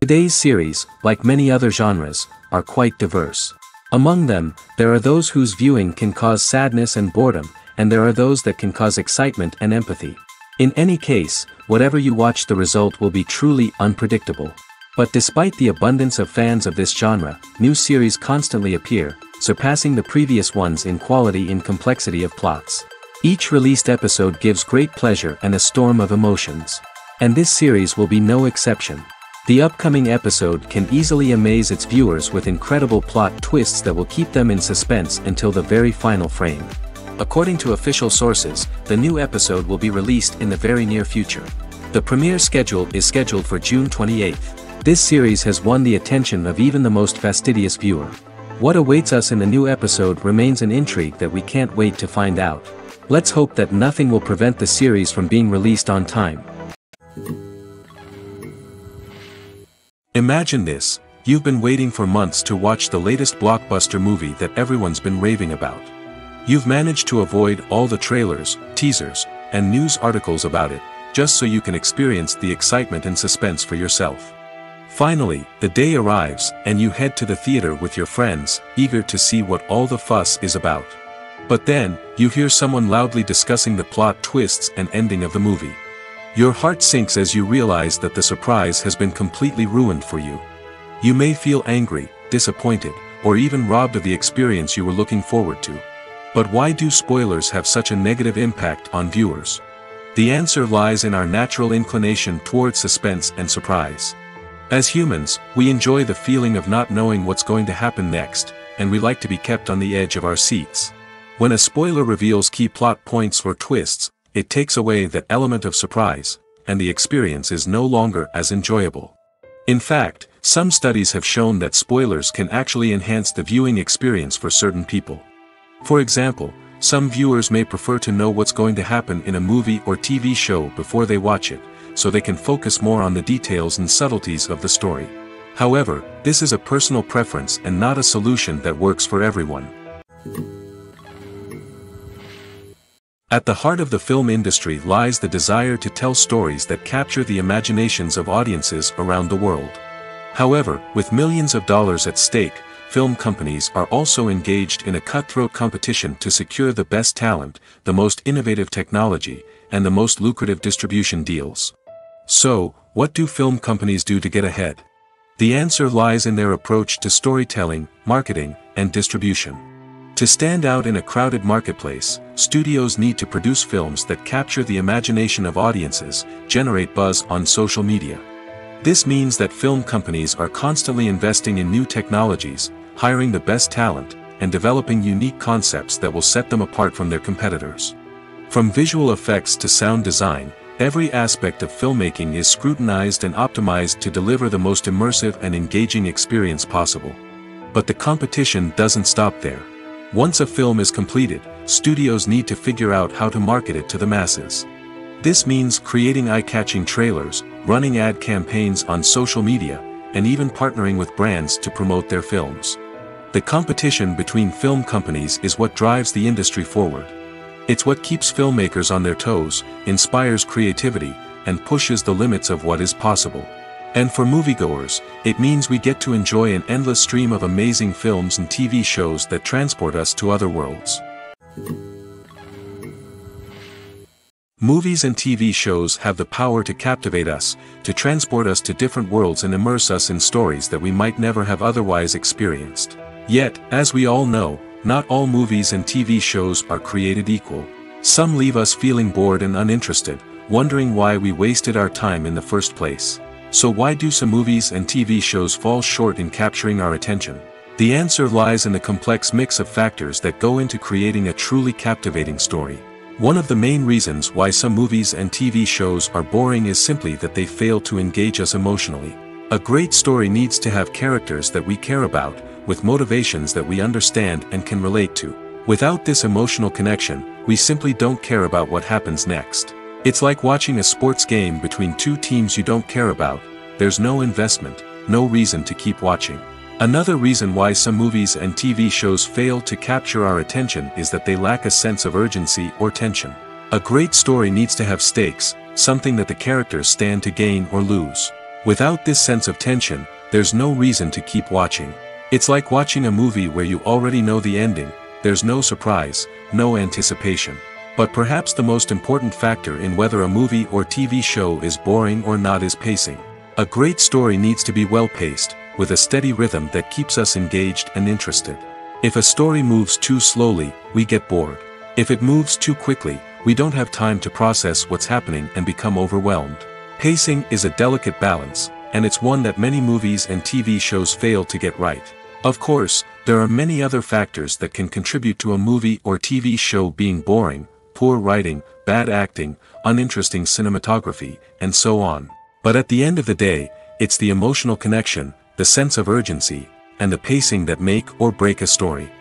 Today's series, like many other genres, are quite diverse. Among them, there are those whose viewing can cause sadness and boredom, and there are those that can cause excitement and empathy. In any case, whatever you watch, the result will be truly unpredictable. But despite the abundance of fans of this genre, new series constantly appear, surpassing the previous ones in quality and complexity of plots. Each released episode gives great pleasure and a storm of emotions. And this series will be no exception. The upcoming episode can easily amaze its viewers with incredible plot twists that will keep them in suspense until the very final frame. According to official sources, the new episode will be released in the very near future. The premiere schedule is scheduled for June 28th. This series has won the attention of even the most fastidious viewer. What awaits us in the new episode remains an intrigue that we can't wait to find out. Let's hope that nothing will prevent the series from being released on time. Imagine this, you've been waiting for months to watch the latest blockbuster movie that everyone's been raving about. You've managed to avoid all the trailers, teasers, and news articles about it, just so you can experience the excitement and suspense for yourself. Finally, the day arrives, and you head to the theater with your friends, eager to see what all the fuss is about. But then, you hear someone loudly discussing the plot twists and ending of the movie. Your heart sinks as you realize that the surprise has been completely ruined for you. You may feel angry, disappointed, or even robbed of the experience you were looking forward to. But why do spoilers have such a negative impact on viewers? The answer lies in our natural inclination toward suspense and surprise. As humans, we enjoy the feeling of not knowing what's going to happen next, and we like to be kept on the edge of our seats. When a spoiler reveals key plot points or twists, it takes away that element of surprise, and the experience is no longer as enjoyable. In fact, some studies have shown that spoilers can actually enhance the viewing experience for certain people. For example, some viewers may prefer to know what's going to happen in a movie or TV show before they watch it, so they can focus more on the details and subtleties of the story. However, this is a personal preference and not a solution that works for everyone. At the heart of the film industry lies the desire to tell stories that capture the imaginations of audiences around the world. However, with millions of dollars at stake, film companies are also engaged in a cutthroat competition to secure the best talent, the most innovative technology, and the most lucrative distribution deals. So, what do film companies do to get ahead? The answer lies in their approach to storytelling, marketing, and distribution. To stand out in a crowded marketplace, studios need to produce films that capture the imagination of audiences, generate buzz on social media. This means that film companies are constantly investing in new technologies, hiring the best talent, and developing unique concepts that will set them apart from their competitors. From visual effects to sound design, every aspect of filmmaking is scrutinized and optimized to deliver the most immersive and engaging experience possible. But the competition doesn't stop there. Once a film is completed, studios need to figure out how to market it to the masses. This means creating eye-catching trailers, running ad campaigns on social media, and even partnering with brands to promote their films. The competition between film companies is what drives the industry forward. It's what keeps filmmakers on their toes, inspires creativity, and pushes the limits of what is possible. And for moviegoers, it means we get to enjoy an endless stream of amazing films and TV shows that transport us to other worlds. Movies and TV shows have the power to captivate us, to transport us to different worlds and immerse us in stories that we might never have otherwise experienced. Yet, as we all know, not all movies and TV shows are created equal. Some leave us feeling bored and uninterested, wondering why we wasted our time in the first place. So why do some movies and TV shows fall short in capturing our attention? The answer lies in the complex mix of factors that go into creating a truly captivating story. One of the main reasons why some movies and TV shows are boring is simply that they fail to engage us emotionally. A great story needs to have characters that we care about, with motivations that we understand and can relate to. Without this emotional connection, we simply don't care about what happens next. It's like watching a sports game between two teams you don't care about. There's no investment, no reason to keep watching. Another reason why some movies and TV shows fail to capture our attention is that they lack a sense of urgency or tension. A great story needs to have stakes, something that the characters stand to gain or lose. Without this sense of tension, there's no reason to keep watching. It's like watching a movie where you already know the ending, there's no surprise, no anticipation. But perhaps the most important factor in whether a movie or TV show is boring or not is pacing. A great story needs to be well-paced, with a steady rhythm that keeps us engaged and interested. If a story moves too slowly, we get bored. If it moves too quickly, we don't have time to process what's happening and become overwhelmed. Pacing is a delicate balance, and it's one that many movies and TV shows fail to get right. Of course, there are many other factors that can contribute to a movie or TV show being boring: poor writing, bad acting, uninteresting cinematography, and so on. But at the end of the day, it's the emotional connection, the sense of urgency, and the pacing that make or break a story.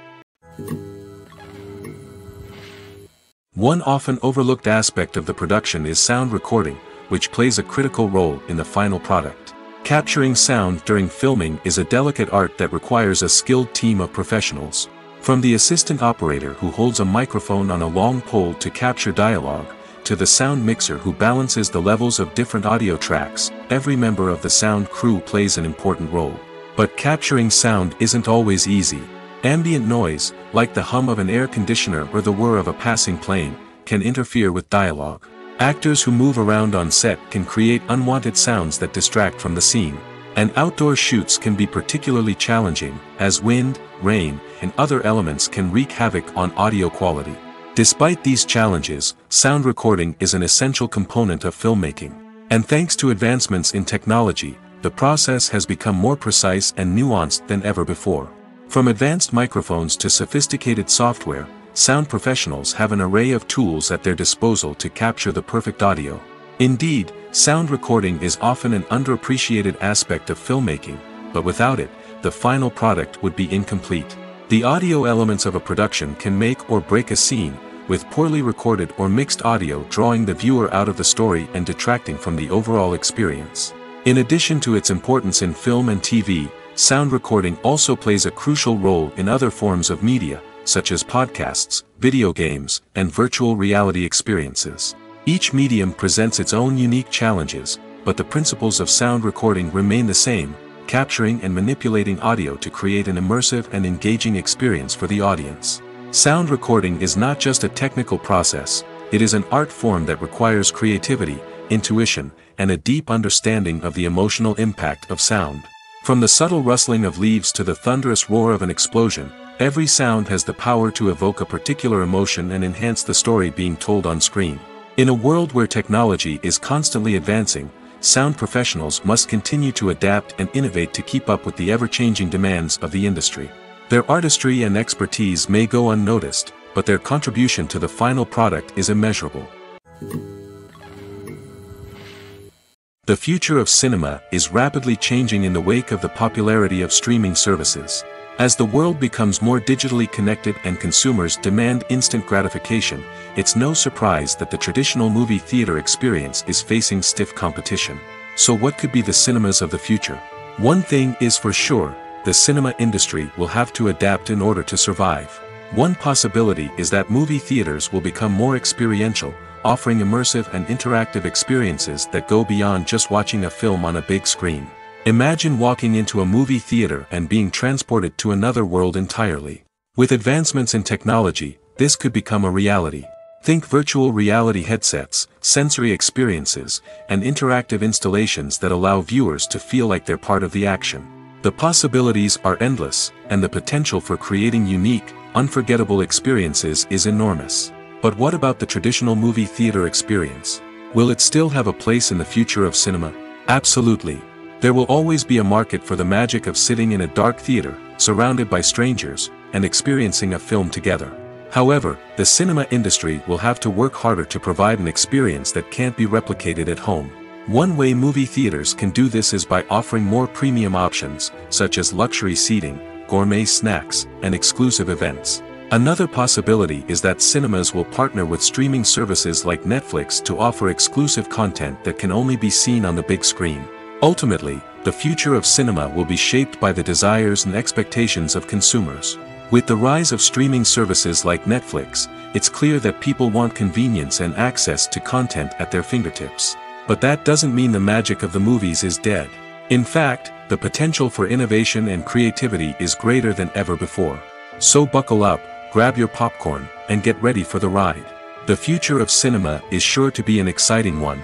One often overlooked aspect of the production is sound recording, which plays a critical role in the final product. Capturing sound during filming is a delicate art that requires a skilled team of professionals. From the assistant operator who holds a microphone on a long pole to capture dialogue, to the sound mixer who balances the levels of different audio tracks, every member of the sound crew plays an important role. But capturing sound isn't always easy. Ambient noise, like the hum of an air conditioner or the whir of a passing plane, can interfere with dialogue. Actors who move around on set can create unwanted sounds that distract from the scene. And outdoor shoots can be particularly challenging, as wind, rain, and other elements can wreak havoc on audio quality. Despite these challenges, sound recording is an essential component of filmmaking. And thanks to advancements in technology, the process has become more precise and nuanced than ever before. From advanced microphones to sophisticated software, sound professionals have an array of tools at their disposal to capture the perfect audio. Indeed, sound recording is often an underappreciated aspect of filmmaking, but without it, the final product would be incomplete. The audio elements of a production can make or break a scene, with poorly recorded or mixed audio drawing the viewer out of the story and detracting from the overall experience. In addition to its importance in film and TV, sound recording also plays a crucial role in other forms of media, such as podcasts, video games, and virtual reality experiences. Each medium presents its own unique challenges, but the principles of sound recording remain the same: capturing and manipulating audio to create an immersive and engaging experience for the audience. Sound recording is not just a technical process, it is an art form that requires creativity, intuition, and a deep understanding of the emotional impact of sound. From the subtle rustling of leaves to the thunderous roar of an explosion, every sound has the power to evoke a particular emotion and enhance the story being told on screen. In a world where technology is constantly advancing, sound professionals must continue to adapt and innovate to keep up with the ever-changing demands of the industry. Their artistry and expertise may go unnoticed, but their contribution to the final product is immeasurable. The future of cinema is rapidly changing in the wake of the popularity of streaming services. As the world becomes more digitally connected and consumers demand instant gratification, it's no surprise that the traditional movie theater experience is facing stiff competition. So what could be the cinemas of the future? One thing is for sure, the cinema industry will have to adapt in order to survive. One possibility is that movie theaters will become more experiential, offering immersive and interactive experiences that go beyond just watching a film on a big screen. Imagine walking into a movie theater and being transported to another world entirely. With advancements in technology, this could become a reality. Think virtual reality headsets, sensory experiences, and interactive installations that allow viewers to feel like they're part of the action. The possibilities are endless, and the potential for creating unique, unforgettable experiences is enormous. But what about the traditional movie theater experience? Will it still have a place in the future of cinema? Absolutely. There will always be a market for the magic of sitting in a dark theater, surrounded by strangers, and experiencing a film together. However, the cinema industry will have to work harder to provide an experience that can't be replicated at home. One way movie theaters can do this is by offering more premium options, such as luxury seating, gourmet snacks, and exclusive events. Another possibility is that cinemas will partner with streaming services like Netflix to offer exclusive content that can only be seen on the big screen. Ultimately, the future of cinema will be shaped by the desires and expectations of consumers. With the rise of streaming services like Netflix, it's clear that people want convenience and access to content at their fingertips. But that doesn't mean the magic of the movies is dead. In fact, the potential for innovation and creativity is greater than ever before. So buckle up, grab your popcorn, and get ready for the ride. The future of cinema is sure to be an exciting one.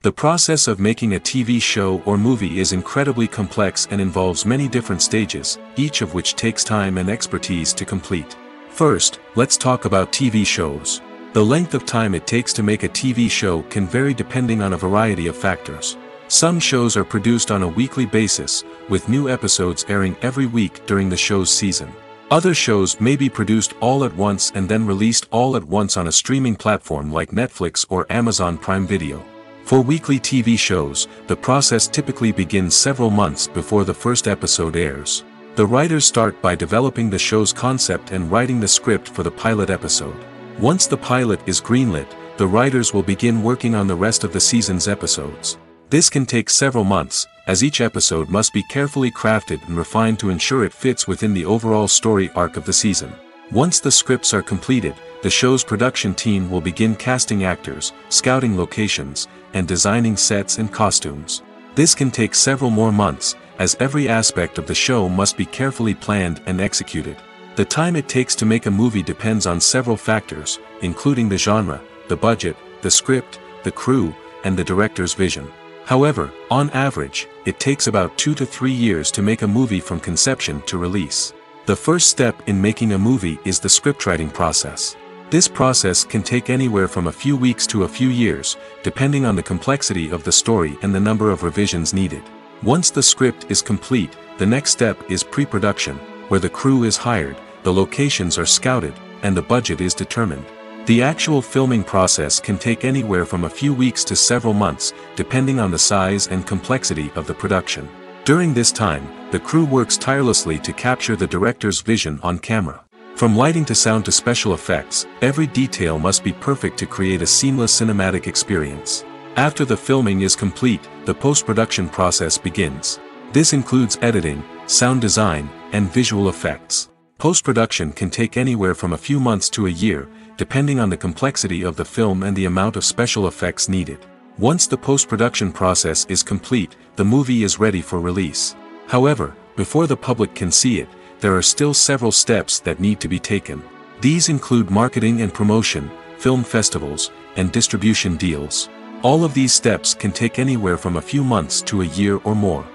The process of making a TV show or movie is incredibly complex and involves many different stages, each of which takes time and expertise to complete. First, let's talk about TV shows. The length of time it takes to make a TV show can vary depending on a variety of factors. Some shows are produced on a weekly basis, with new episodes airing every week during the show's season. Other shows may be produced all at once and then released all at once on a streaming platform like Netflix or Amazon Prime Video. For weekly TV shows, the process typically begins several months before the first episode airs. The writers start by developing the show's concept and writing the script for the pilot episode. Once the pilot is greenlit, the writers will begin working on the rest of the season's episodes. This can take several months, as each episode must be carefully crafted and refined to ensure it fits within the overall story arc of the season. Once the scripts are completed, the show's production team will begin casting actors, scouting locations, and designing sets and costumes. This can take several more months, as every aspect of the show must be carefully planned and executed. The time it takes to make a movie depends on several factors, including the genre, the budget, the script, the crew, and the director's vision. However, on average, it takes about 2 to 3 years to make a movie from conception to release. The first step in making a movie is the scriptwriting process. This process can take anywhere from a few weeks to a few years, depending on the complexity of the story and the number of revisions needed. Once the script is complete, the next step is pre-production, where the crew is hired, the locations are scouted, and the budget is determined. The actual filming process can take anywhere from a few weeks to several months, depending on the size and complexity of the production. During this time, the crew works tirelessly to capture the director's vision on camera. From lighting to sound to special effects, every detail must be perfect to create a seamless cinematic experience. After the filming is complete, the post-production process begins. This includes editing, sound design, and visual effects. Post-production can take anywhere from a few months to a year, depending on the complexity of the film and the amount of special effects needed. Once the post-production process is complete, the movie is ready for release. However, before the public can see it, there are still several steps that need to be taken. These include marketing and promotion, film festivals, and distribution deals. All of these steps can take anywhere from a few months to a year or more.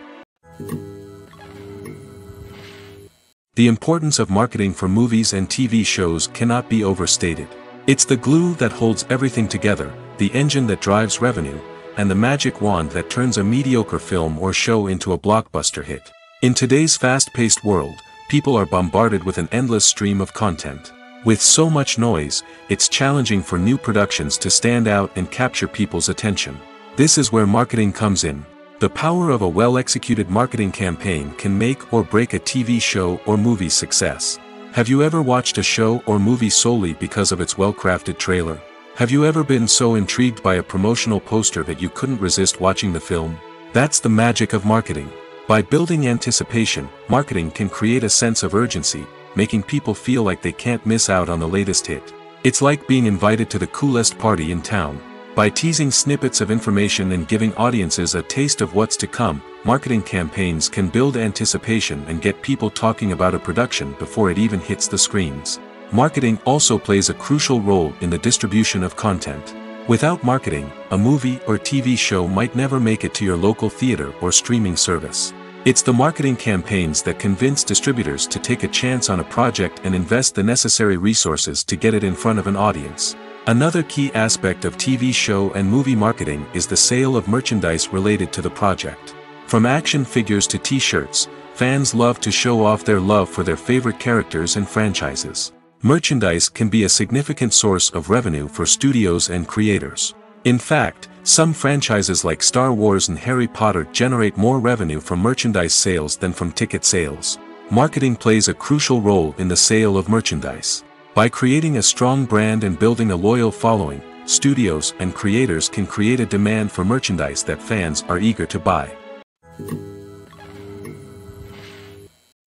The importance of marketing for movies and TV shows cannot be overstated. It's the glue that holds everything together, the engine that drives revenue, and the magic wand that turns a mediocre film or show into a blockbuster hit. In today's fast-paced world, people are bombarded with an endless stream of content. With so much noise, it's challenging for new productions to stand out and capture people's attention. This is where marketing comes in. The power of a well-executed marketing campaign can make or break a TV show or movie's success. Have you ever watched a show or movie solely because of its well-crafted trailer? Have you ever been so intrigued by a promotional poster that you couldn't resist watching the film? That's the magic of marketing. By building anticipation, marketing can create a sense of urgency, making people feel like they can't miss out on the latest hit. It's like being invited to the coolest party in town. By teasing snippets of information and giving audiences a taste of what's to come, marketing campaigns can build anticipation and get people talking about a production before it even hits the screens. Marketing also plays a crucial role in the distribution of content. Without marketing, a movie or TV show might never make it to your local theater or streaming service. It's the marketing campaigns that convince distributors to take a chance on a project and invest the necessary resources to get it in front of an audience. Another key aspect of TV show and movie marketing is the sale of merchandise related to the project. From action figures to t-shirts, fans love to show off their love for their favorite characters and franchises. Merchandise can be a significant source of revenue for studios and creators. In fact, some franchises like Star Wars and Harry Potter generate more revenue from merchandise sales than from ticket sales. Marketing plays a crucial role in the sale of merchandise. By creating a strong brand and building a loyal following, studios and creators can create a demand for merchandise that fans are eager to buy.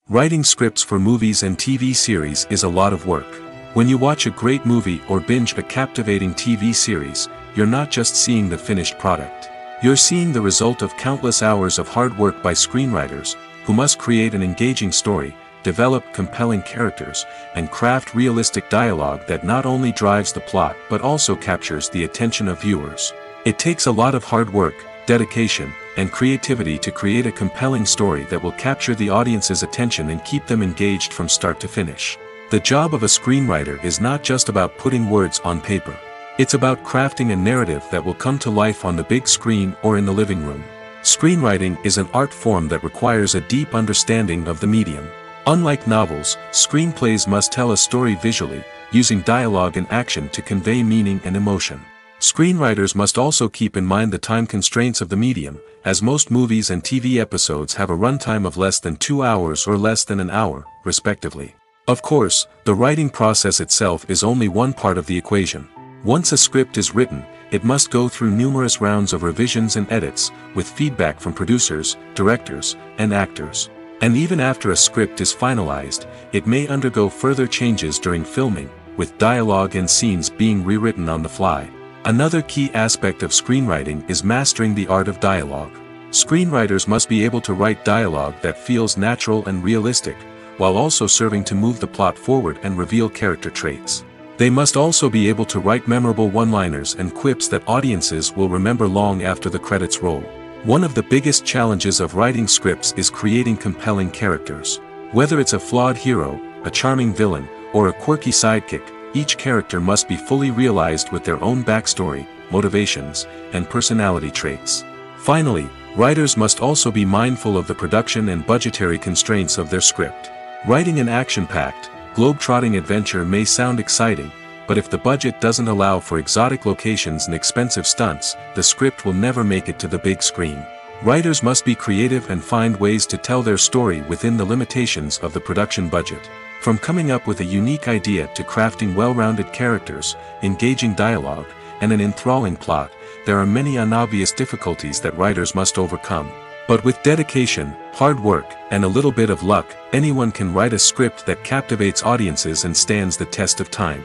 Writing scripts for movies and TV series is a lot of work. When you watch a great movie or binge a captivating TV series, you're not just seeing the finished product. You're seeing the result of countless hours of hard work by screenwriters, who must create an engaging story, develop compelling characters, and craft realistic dialogue that not only drives the plot but also captures the attention of viewers. It takes a lot of hard work, dedication, and creativity to create a compelling story that will capture the audience's attention and keep them engaged from start to finish. The job of a screenwriter is not just about putting words on paper. It's about crafting a narrative that will come to life on the big screen or in the living room. Screenwriting is an art form that requires a deep understanding of the medium. Unlike novels, screenplays must tell a story visually, using dialogue and action to convey meaning and emotion. Screenwriters must also keep in mind the time constraints of the medium, as most movies and TV episodes have a runtime of less than 2 hours or less than an hour, respectively. Of course, the writing process itself is only one part of the equation. Once a script is written, it must go through numerous rounds of revisions and edits, with feedback from producers, directors, and actors. And even after a script is finalized, it may undergo further changes during filming, with dialogue and scenes being rewritten on the fly. Another key aspect of screenwriting is mastering the art of dialogue. Screenwriters must be able to write dialogue that feels natural and realistic, while also serving to move the plot forward and reveal character traits. They must also be able to write memorable one-liners and quips that audiences will remember long after the credits roll. One of the biggest challenges of writing scripts is creating compelling characters. Whether it's a flawed hero, a charming villain, or a quirky sidekick, each character must be fully realized with their own backstory, motivations, and personality traits. Finally, writers must also be mindful of the production and budgetary constraints of their script. Writing an action-packed, globe-trotting adventure may sound exciting, but if the budget doesn't allow for exotic locations and expensive stunts, the script will never make it to the big screen. Writers must be creative and find ways to tell their story within the limitations of the production budget. From coming up with a unique idea to crafting well-rounded characters, engaging dialogue, and an enthralling plot, there are many unobvious difficulties that writers must overcome. But with dedication, hard work, and a little bit of luck, anyone can write a script that captivates audiences and stands the test of time.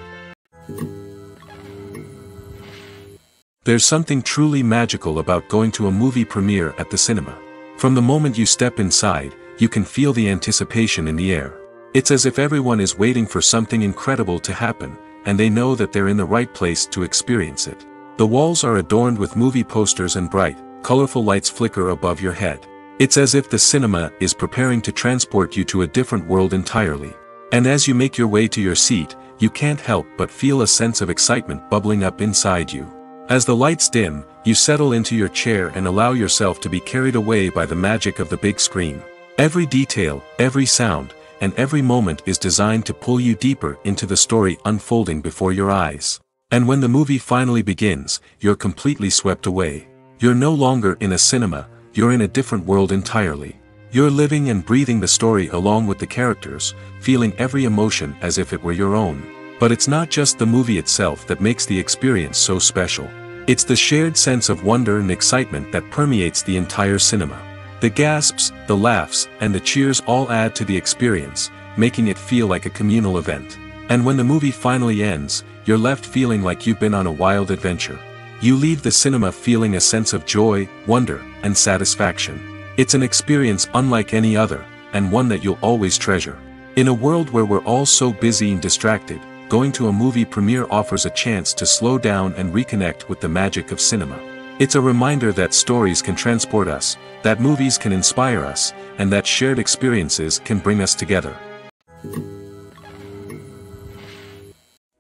There's something truly magical about going to a movie premiere at the cinema. From the moment you step inside, you can feel the anticipation in the air. It's as if everyone is waiting for something incredible to happen, and they know that they're in the right place to experience it. The walls are adorned with movie posters and bright, colorful lights flicker above your head. It's as if the cinema is preparing to transport you to a different world entirely. And as you make your way to your seat, you can't help but feel a sense of excitement bubbling up inside you. As the lights dim, you settle into your chair and allow yourself to be carried away by the magic of the big screen. Every detail, every sound, and every moment is designed to pull you deeper into the story unfolding before your eyes. And when the movie finally begins, you're completely swept away. You're no longer in a cinema, you're in a different world entirely. You're living and breathing the story along with the characters, feeling every emotion as if it were your own. But it's not just the movie itself that makes the experience so special. It's the shared sense of wonder and excitement that permeates the entire cinema. The gasps, the laughs, and the cheers all add to the experience, making it feel like a communal event. And when the movie finally ends, you're left feeling like you've been on a wild adventure. You leave the cinema feeling a sense of joy, wonder, and satisfaction. It's an experience unlike any other, and one that you'll always treasure. In a world where we're all so busy and distracted, going to a movie premiere offers a chance to slow down and reconnect with the magic of cinema. It's a reminder that stories can transport us, that movies can inspire us, and that shared experiences can bring us together.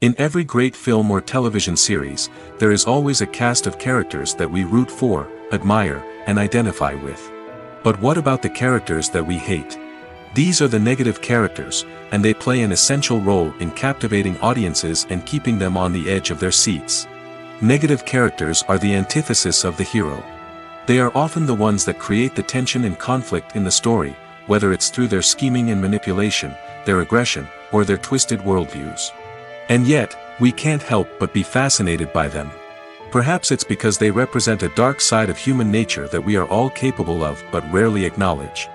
In every great film or television series, there is always a cast of characters that we root for, admire, and identify with. But what about the characters that we hate? These are the negative characters, and they play an essential role in captivating audiences and keeping them on the edge of their seats. Negative characters are the antithesis of the hero. They are often the ones that create the tension and conflict in the story, whether it's through their scheming and manipulation, their aggression, or their twisted worldviews. And yet, we can't help but be fascinated by them. Perhaps it's because they represent a dark side of human nature that we are all capable of but rarely acknowledge.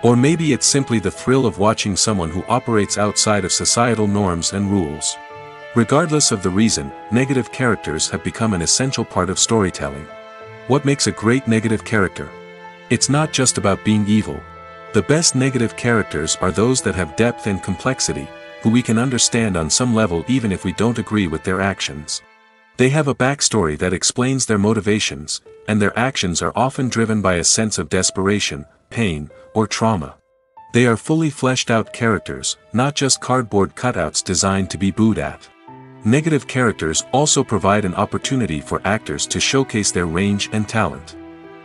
Or maybe it's simply the thrill of watching someone who operates outside of societal norms and rules. Regardless of the reason, negative characters have become an essential part of storytelling. What makes a great negative character? It's not just about being evil. The best negative characters are those that have depth and complexity, who we can understand on some level even if we don't agree with their actions. They have a backstory that explains their motivations, and their actions are often driven by a sense of desperation, pain, or trauma. They are fully fleshed out characters, not just cardboard cutouts designed to be booed at. Negative characters also provide an opportunity for actors to showcase their range and talent.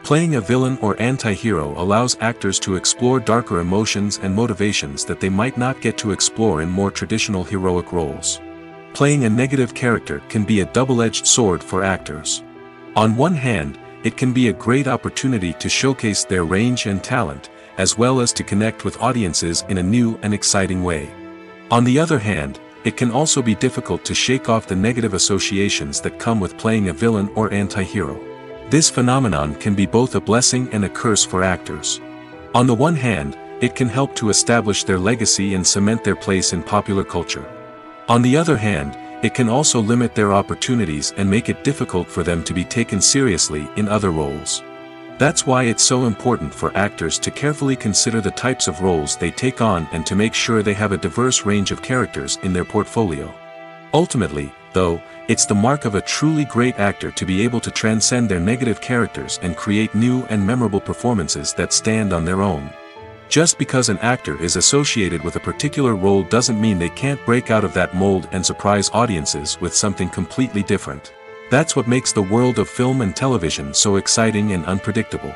Playing a villain or anti-hero allows actors to explore darker emotions and motivations that they might not get to explore in more traditional heroic roles. Playing a negative character can be a double-edged sword for actors. On one hand, it can be a great opportunity to showcase their range and talent, as well as to connect with audiences in a new and exciting way. On the other hand, it can also be difficult to shake off the negative associations that come with playing a villain or anti-hero. This phenomenon can be both a blessing and a curse for actors. On the one hand, it can help to establish their legacy and cement their place in popular culture. On the other hand, it can also limit their opportunities and make it difficult for them to be taken seriously in other roles. That's why it's so important for actors to carefully consider the types of roles they take on and to make sure they have a diverse range of characters in their portfolio. Ultimately, though, it's the mark of a truly great actor to be able to transcend their negative characters and create new and memorable performances that stand on their own. Just because an actor is associated with a particular role doesn't mean they can't break out of that mold and surprise audiences with something completely different. That's what makes the world of film and television so exciting and unpredictable.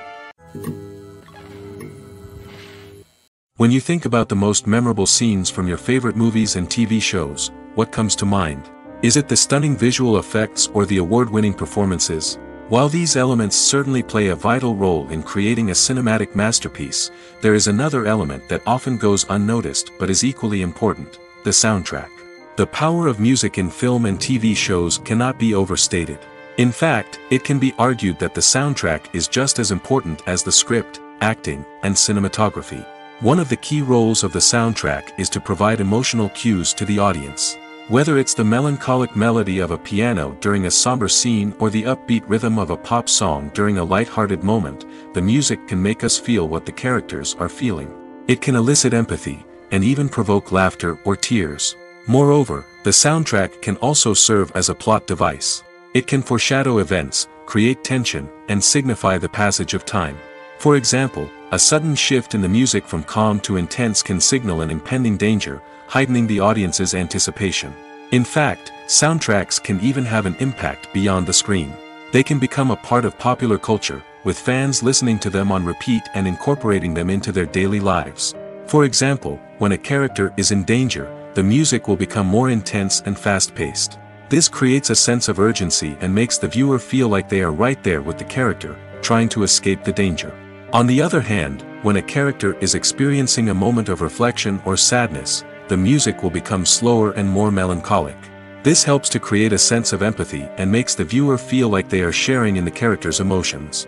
When you think about the most memorable scenes from your favorite movies and TV shows, what comes to mind? Is it the stunning visual effects or the award-winning performances? While these elements certainly play a vital role in creating a cinematic masterpiece, there is another element that often goes unnoticed but is equally important: the soundtrack. The power of music in film and TV shows cannot be overstated. In fact, it can be argued that the soundtrack is just as important as the script, acting, and cinematography. One of the key roles of the soundtrack is to provide emotional cues to the audience. Whether it's the melancholic melody of a piano during a somber scene or the upbeat rhythm of a pop song during a light-hearted moment, the music can make us feel what the characters are feeling. It can elicit empathy, and even provoke laughter or tears. Moreover, the soundtrack can also serve as a plot device. It can foreshadow events, create tension, and signify the passage of time. For example, a sudden shift in the music from calm to intense can signal an impending danger, heightening the audience's anticipation. In fact, soundtracks can even have an impact beyond the screen. They can become a part of popular culture, with fans listening to them on repeat and incorporating them into their daily lives. For example, when a character is in danger, the music will become more intense and fast-paced. This creates a sense of urgency and makes the viewer feel like they are right there with the character, trying to escape the danger. On the other hand, when a character is experiencing a moment of reflection or sadness, the music will become slower and more melancholic. This helps to create a sense of empathy and makes the viewer feel like they are sharing in the character's emotions.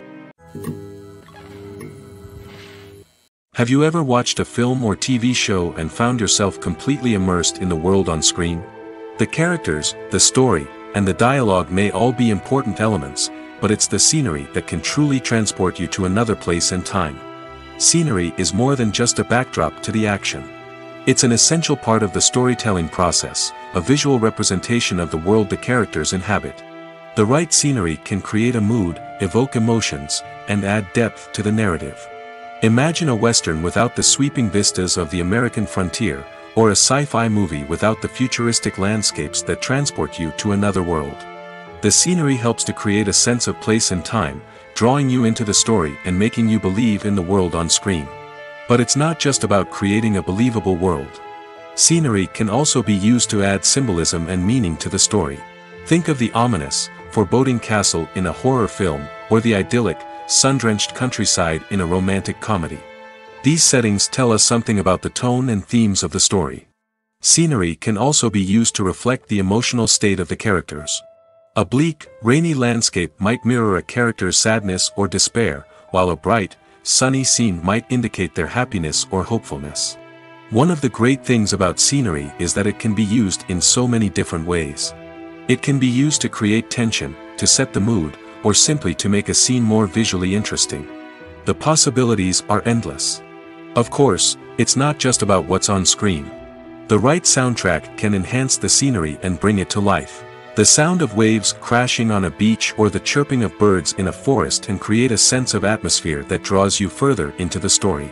Have you ever watched a film or TV show and found yourself completely immersed in the world on screen? The characters, the story, and the dialogue may all be important elements, but it's the scenery that can truly transport you to another place and time. Scenery is more than just a backdrop to the action. It's an essential part of the storytelling process, a visual representation of the world the characters inhabit. The right scenery can create a mood, evoke emotions, and add depth to the narrative. Imagine a Western without the sweeping vistas of the American frontier, or a sci-fi movie without the futuristic landscapes that transport you to another world. The scenery helps to create a sense of place and time, drawing you into the story and making you believe in the world on screen. But it's not just about creating a believable world. Scenery can also be used to add symbolism and meaning to the story. Think of the ominous, foreboding castle in a horror film, or the idyllic, sun-drenched countryside in a romantic comedy. These settings tell us something about the tone and themes of the story. Scenery can also be used to reflect the emotional state of the characters. A bleak, rainy landscape might mirror a character's sadness or despair, while a bright, sunny scene might indicate their happiness or hopefulness. One of the great things about scenery is that it can be used in so many different ways. It can be used to create tension, to set the mood, or simply to make a scene more visually interesting. The possibilities are endless. Of course, it's not just about what's on screen. The right soundtrack can enhance the scenery and bring it to life. The sound of waves crashing on a beach or the chirping of birds in a forest can create a sense of atmosphere that draws you further into the story.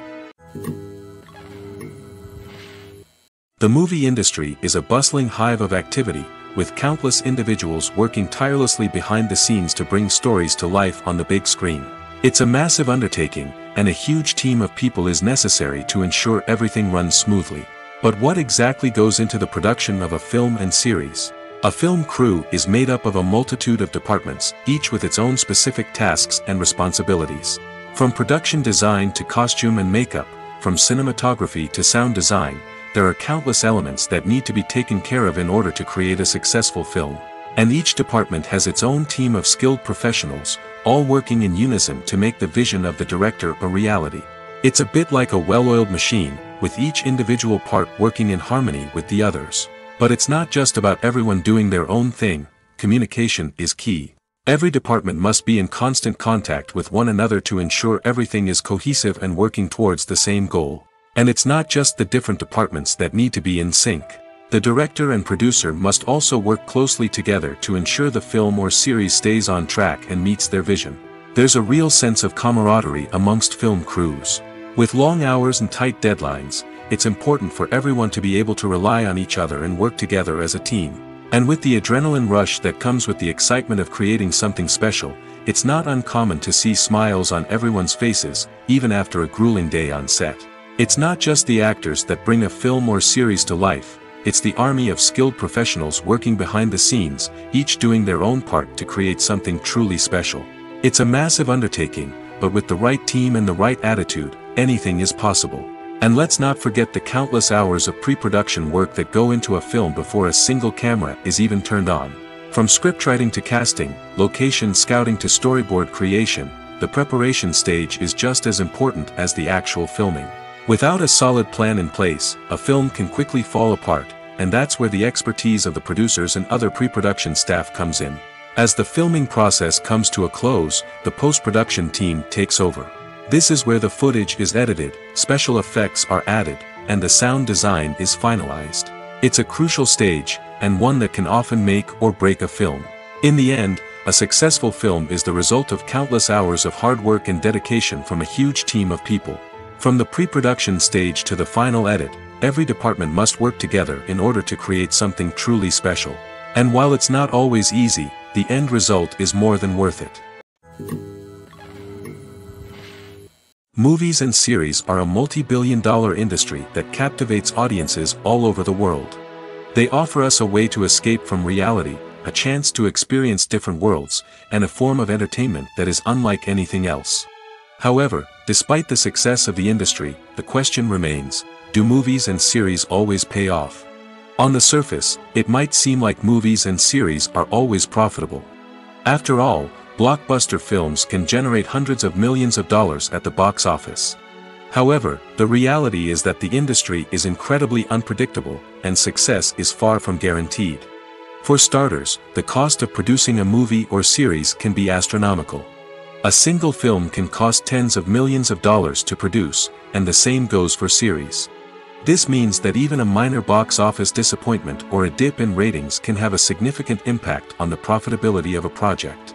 The movie industry is a bustling hive of activity, with countless individuals working tirelessly behind the scenes to bring stories to life on the big screen. It's a massive undertaking, and a huge team of people is necessary to ensure everything runs smoothly. But what exactly goes into the production of a film and series? A film crew is made up of a multitude of departments, each with its own specific tasks and responsibilities. From production design to costume and makeup, from cinematography to sound design, there are countless elements that need to be taken care of in order to create a successful film. And each department has its own team of skilled professionals, all working in unison to make the vision of the director a reality. It's a bit like a well-oiled machine, with each individual part working in harmony with the others. But it's not just about everyone doing their own thing. Communication is key. Every department must be in constant contact with one another to ensure everything is cohesive and working towards the same goal. And it's not just the different departments that need to be in sync. The director and producer must also work closely together to ensure the film or series stays on track and meets their vision. There's a real sense of camaraderie amongst film crews. With long hours and tight deadlines, it's important for everyone to be able to rely on each other and work together as a team. And with the adrenaline rush that comes with the excitement of creating something special, it's not uncommon to see smiles on everyone's faces, even after a grueling day on set. It's not just the actors that bring a film or series to life, it's the army of skilled professionals working behind the scenes, each doing their own part to create something truly special. It's a massive undertaking, but with the right team and the right attitude, anything is possible. And let's not forget the countless hours of pre-production work that go into a film before a single camera is even turned on. From scriptwriting to casting, location scouting to storyboard creation, the preparation stage is just as important as the actual filming. Without a solid plan in place, a film can quickly fall apart, and that's where the expertise of the producers and other pre-production staff comes in. As the filming process comes to a close, the post-production team takes over. This is where the footage is edited, special effects are added, and the sound design is finalized. It's a crucial stage, and one that can often make or break a film. In the end, a successful film is the result of countless hours of hard work and dedication from a huge team of people. From the pre-production stage to the final edit, every department must work together in order to create something truly special. And while it's not always easy, the end result is more than worth it. Movies and series are a multi-billion-dollar industry that captivates audiences all over the world. They offer us a way to escape from reality, a chance to experience different worlds, and a form of entertainment that is unlike anything else. However, despite the success of the industry, the question remains, do movies and series always pay off? On the surface, it might seem like movies and series are always profitable. After all, blockbuster films can generate hundreds of millions of dollars at the box office. However, the reality is that the industry is incredibly unpredictable, and success is far from guaranteed. For starters, the cost of producing a movie or series can be astronomical. A single film can cost tens of millions of dollars to produce, and the same goes for series. This means that even a minor box office disappointment or a dip in ratings can have a significant impact on the profitability of a project.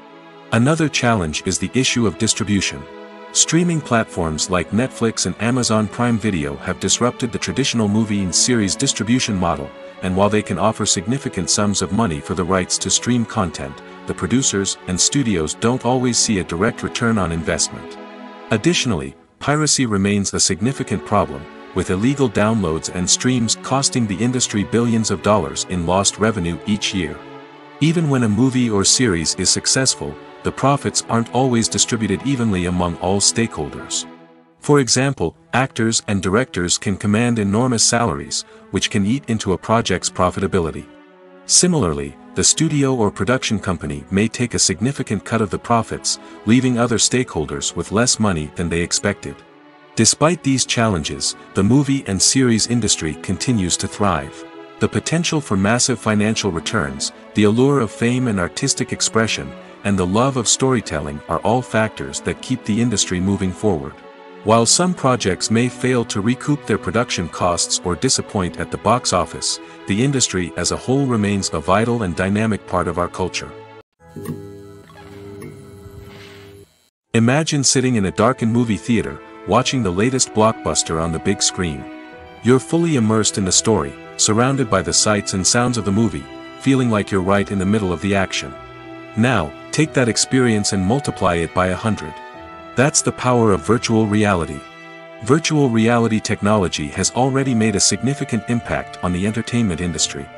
Another challenge is the issue of distribution. Streaming platforms like Netflix and Amazon Prime Video have disrupted the traditional movie and series distribution model, and while they can offer significant sums of money for the rights to stream content, the producers and studios don't always see a direct return on investment. Additionally, piracy remains a significant problem, with illegal downloads and streams costing the industry billions of dollars in lost revenue each year. Even when a movie or series is successful, the profits aren't always distributed evenly among all stakeholders. For example, actors and directors can command enormous salaries, which can eat into a project's profitability. Similarly, the studio or production company may take a significant cut of the profits, leaving other stakeholders with less money than they expected. Despite these challenges, the movie and series industry continues to thrive. The potential for massive financial returns, the allure of fame and artistic expression, and the love of storytelling are all factors that keep the industry moving forward. While some projects may fail to recoup their production costs or disappoint at the box office, the industry as a whole remains a vital and dynamic part of our culture. Imagine sitting in a darkened movie theater, watching the latest blockbuster on the big screen. You're fully immersed in the story, surrounded by the sights and sounds of the movie, feeling like you're right in the middle of the action. Now, take that experience and multiply it by 100. That's the power of virtual reality. Virtual reality technology has already made a significant impact on the entertainment industry.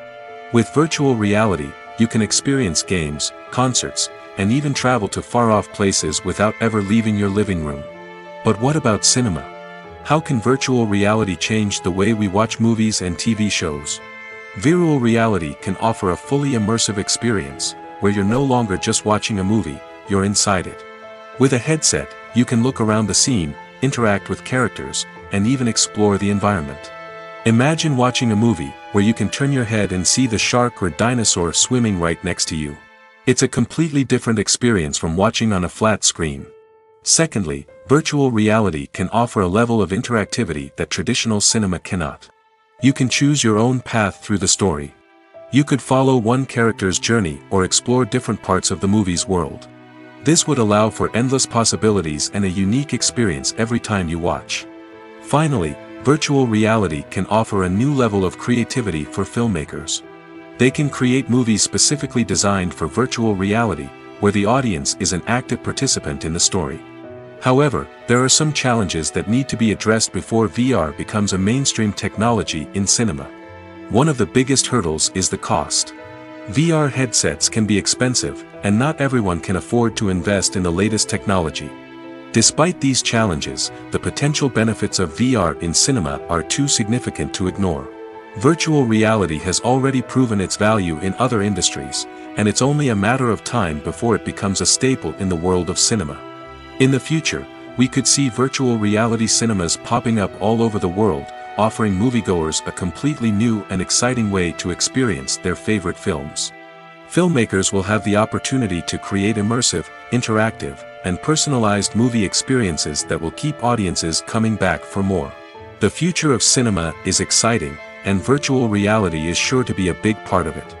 With virtual reality, you can experience games, concerts, and even travel to far-off places without ever leaving your living room. But what about cinema? How can virtual reality change the way we watch movies and TV shows? Virtual reality can offer a fully immersive experience, where you're no longer just watching a movie, you're inside it. With a headset, you can look around the scene, interact with characters, and even explore the environment. Imagine watching a movie where you can turn your head and see the shark or dinosaur swimming right next to you. It's a completely different experience from watching on a flat screen. Secondly, virtual reality can offer a level of interactivity that traditional cinema cannot. You can choose your own path through the story. You could follow one character's journey or explore different parts of the movie's world. This would allow for endless possibilities and a unique experience every time you watch. Finally, virtual reality can offer a new level of creativity for filmmakers. They can create movies specifically designed for virtual reality, where the audience is an active participant in the story. However, there are some challenges that need to be addressed before VR becomes a mainstream technology in cinema. One of the biggest hurdles is the cost. VR headsets can be expensive, and not everyone can afford to invest in the latest technology. Despite these challenges, the potential benefits of VR in cinema are too significant to ignore. Virtual reality has already proven its value in other industries, and it's only a matter of time before it becomes a staple in the world of cinema. In the future, we could see virtual reality cinemas popping up all over the world, offering moviegoers a completely new and exciting way to experience their favorite films. Filmmakers will have the opportunity to create immersive, interactive, and personalized movie experiences that will keep audiences coming back for more. The future of cinema is exciting, and virtual reality is sure to be a big part of it.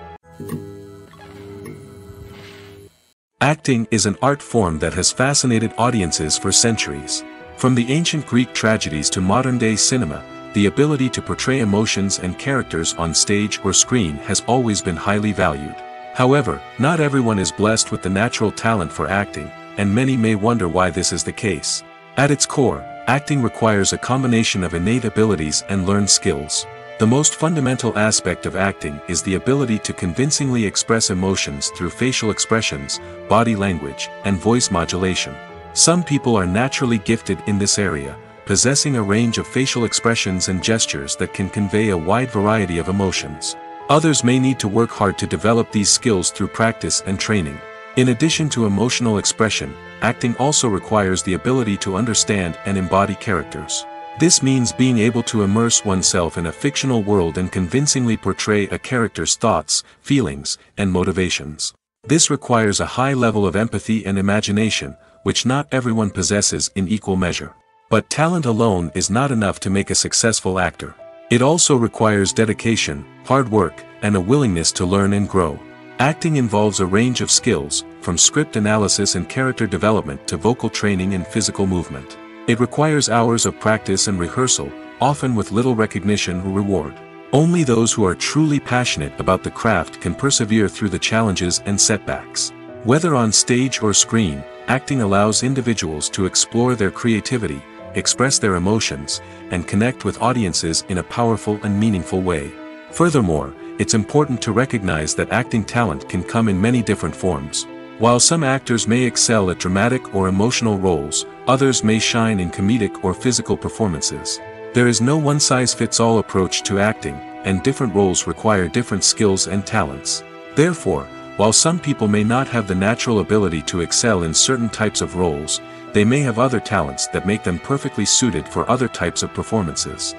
Acting is an art form that has fascinated audiences for centuries. From the ancient Greek tragedies to modern-day cinema, the ability to portray emotions and characters on stage or screen has always been highly valued. However, not everyone is blessed with the natural talent for acting, and many may wonder why this is the case. At its core, acting requires a combination of innate abilities and learned skills. The most fundamental aspect of acting is the ability to convincingly express emotions through facial expressions, body language, and voice modulation. Some people are naturally gifted in this area, possessing a range of facial expressions and gestures that can convey a wide variety of emotions. Others may need to work hard to develop these skills through practice and training. In addition to emotional expression, acting also requires the ability to understand and embody characters. This means being able to immerse oneself in a fictional world and convincingly portray a character's thoughts, feelings, and motivations. This requires a high level of empathy and imagination, which not everyone possesses in equal measure. But talent alone is not enough to make a successful actor. It also requires dedication, hard work, and a willingness to learn and grow. Acting involves a range of skills, from script analysis and character development to vocal training and physical movement. It requires hours of practice and rehearsal, often with little recognition or reward. Only those who are truly passionate about the craft can persevere through the challenges and setbacks. Whether on stage or screen, acting allows individuals to explore their creativity, express their emotions, and connect with audiences in a powerful and meaningful way. Furthermore, it's important to recognize that acting talent can come in many different forms. While some actors may excel at dramatic or emotional roles, others may shine in comedic or physical performances. There is no one-size-fits-all approach to acting, and different roles require different skills and talents. Therefore, while some people may not have the natural ability to excel in certain types of roles, they may have other talents that make them perfectly suited for other types of performances.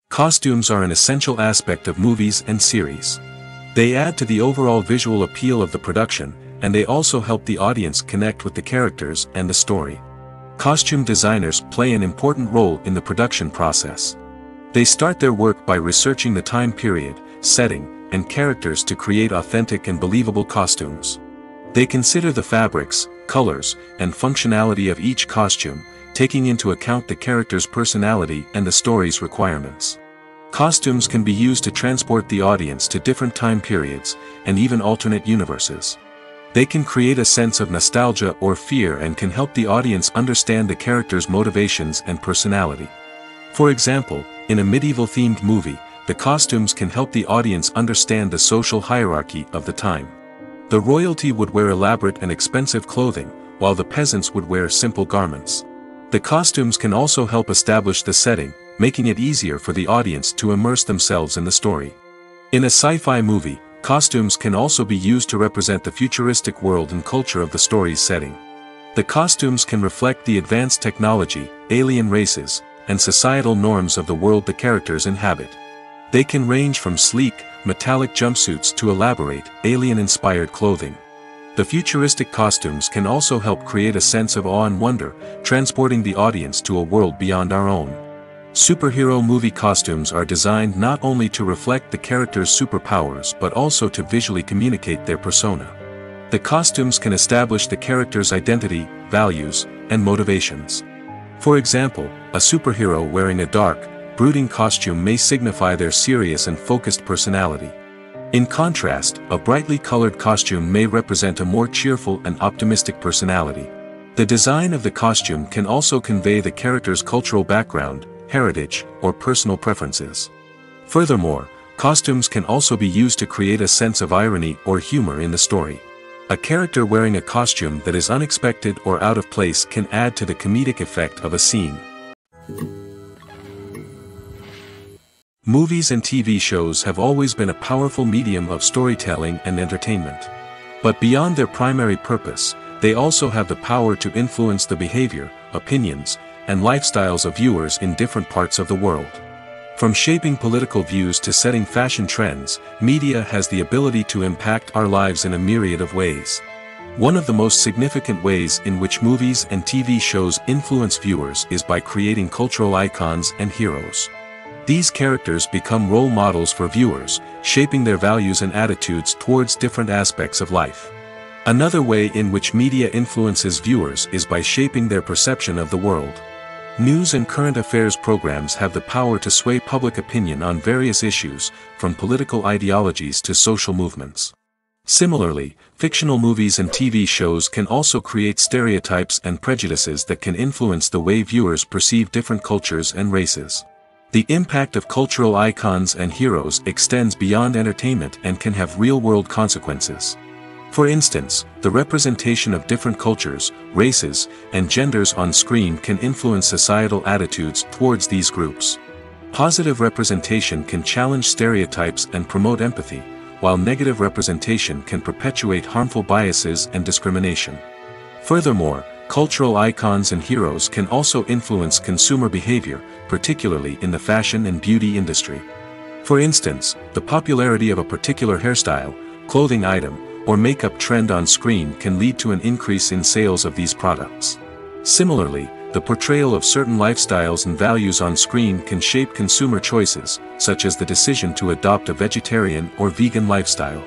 Costumes are an essential aspect of movies and series. They add to the overall visual appeal of the production, and they also help the audience connect with the characters and the story. Costume designers play an important role in the production process. They start their work by researching the time period, setting, and characters to create authentic and believable costumes. They consider the fabrics, colors, and functionality of each costume, taking into account the character's personality and the story's requirements. Costumes can be used to transport the audience to different time periods, and even alternate universes. They can create a sense of nostalgia or fear and can help the audience understand the character's motivations and personality. For example, in a medieval-themed movie, the costumes can help the audience understand the social hierarchy of the time. The royalty would wear elaborate and expensive clothing, while the peasants would wear simple garments. The costumes can also help establish the setting, making it easier for the audience to immerse themselves in the story. In a sci-fi movie, costumes can also be used to represent the futuristic world and culture of the story's setting. The costumes can reflect the advanced technology, alien races, and societal norms of the world the characters inhabit. They can range from sleek, metallic jumpsuits to elaborate, alien-inspired clothing. The futuristic costumes can also help create a sense of awe and wonder, transporting the audience to a world beyond our own. Superhero movie costumes are designed not only to reflect the character's superpowers but also to visually communicate their persona. The costumes can establish the character's identity, values, and motivations. For example, a superhero wearing a dark, brooding costume may signify their serious and focused personality. In contrast, a brightly colored costume may represent a more cheerful and optimistic personality. The design of the costume can also convey the character's cultural background, heritage, or personal preferences. Furthermore, costumes can also be used to create a sense of irony or humor in the story. A character wearing a costume that is unexpected or out of place can add to the comedic effect of a scene. Movies and TV shows have always been a powerful medium of storytelling and entertainment. But beyond their primary purpose, they also have the power to influence the behavior, opinions, and lifestyles of viewers in different parts of the world. From shaping political views to setting fashion trends, media has the ability to impact our lives in a myriad of ways. One of the most significant ways in which movies and TV shows influence viewers is by creating cultural icons and heroes. These characters become role models for viewers, shaping their values and attitudes towards different aspects of life. Another way in which media influences viewers is by shaping their perception of the world. News and current affairs programs have the power to sway public opinion on various issues, from political ideologies to social movements. Similarly, fictional movies and TV shows can also create stereotypes and prejudices that can influence the way viewers perceive different cultures and races. The impact of cultural icons and heroes extends beyond entertainment and can have real-world consequences. For instance, the representation of different cultures, races, and genders on screen can influence societal attitudes towards these groups. Positive representation can challenge stereotypes and promote empathy, while negative representation can perpetuate harmful biases and discrimination. Furthermore, cultural icons and heroes can also influence consumer behavior, particularly in the fashion and beauty industry. For instance, the popularity of a particular hairstyle, clothing item, or makeup trend on screen can lead to an increase in sales of these products. Similarly, the portrayal of certain lifestyles and values on screen can shape consumer choices, such as the decision to adopt a vegetarian or vegan lifestyle.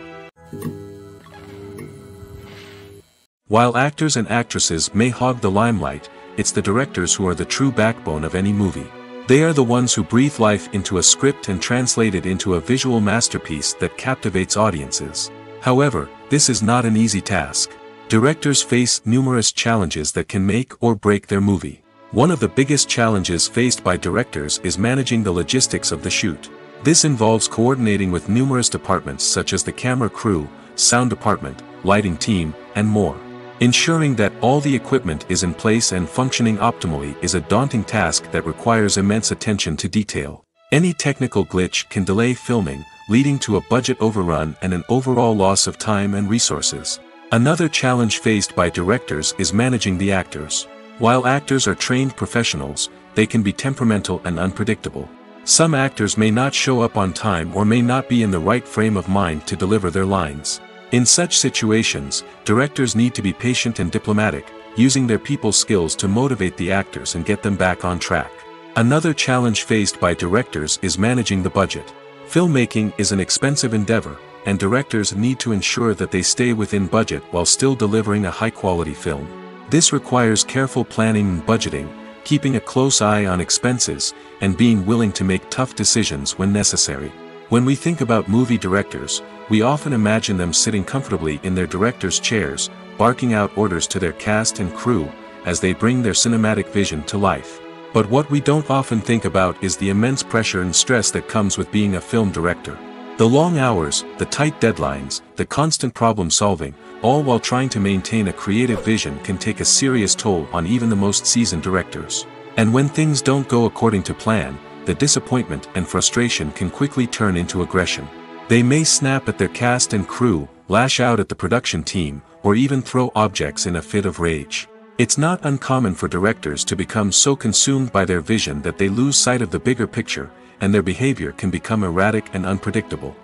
While actors and actresses may hog the limelight, it's the directors who are the true backbone of any movie. They are the ones who breathe life into a script and translate it into a visual masterpiece that captivates audiences. However, this is not an easy task. Directors face numerous challenges that can make or break their movie. One of the biggest challenges faced by directors is managing the logistics of the shoot. This involves coordinating with numerous departments such as the camera crew, sound department, lighting team, and more. Ensuring that all the equipment is in place and functioning optimally is a daunting task that requires immense attention to detail. Any technical glitch can delay filming, leading to a budget overrun and an overall loss of time and resources. Another challenge faced by directors is managing the actors. While actors are trained professionals, they can be temperamental and unpredictable. Some actors may not show up on time or may not be in the right frame of mind to deliver their lines. In such situations, directors need to be patient and diplomatic, using their people skills to motivate the actors and get them back on track. Another challenge faced by directors is managing the budget. Filmmaking is an expensive endeavor, and directors need to ensure that they stay within budget while still delivering a high-quality film. This requires careful planning and budgeting, keeping a close eye on expenses, and being willing to make tough decisions when necessary. When we think about movie directors, we often imagine them sitting comfortably in their director's chairs, barking out orders to their cast and crew, as they bring their cinematic vision to life. But what we don't often think about is the immense pressure and stress that comes with being a film director. The long hours, the tight deadlines, the constant problem solving, all while trying to maintain a creative vision can take a serious toll on even the most seasoned directors. And when things don't go according to plan, the disappointment and frustration can quickly turn into aggression. They may snap at their cast and crew, lash out at the production team, or even throw objects in a fit of rage. It's not uncommon for directors to become so consumed by their vision that they lose sight of the bigger picture, and their behavior can become erratic and unpredictable.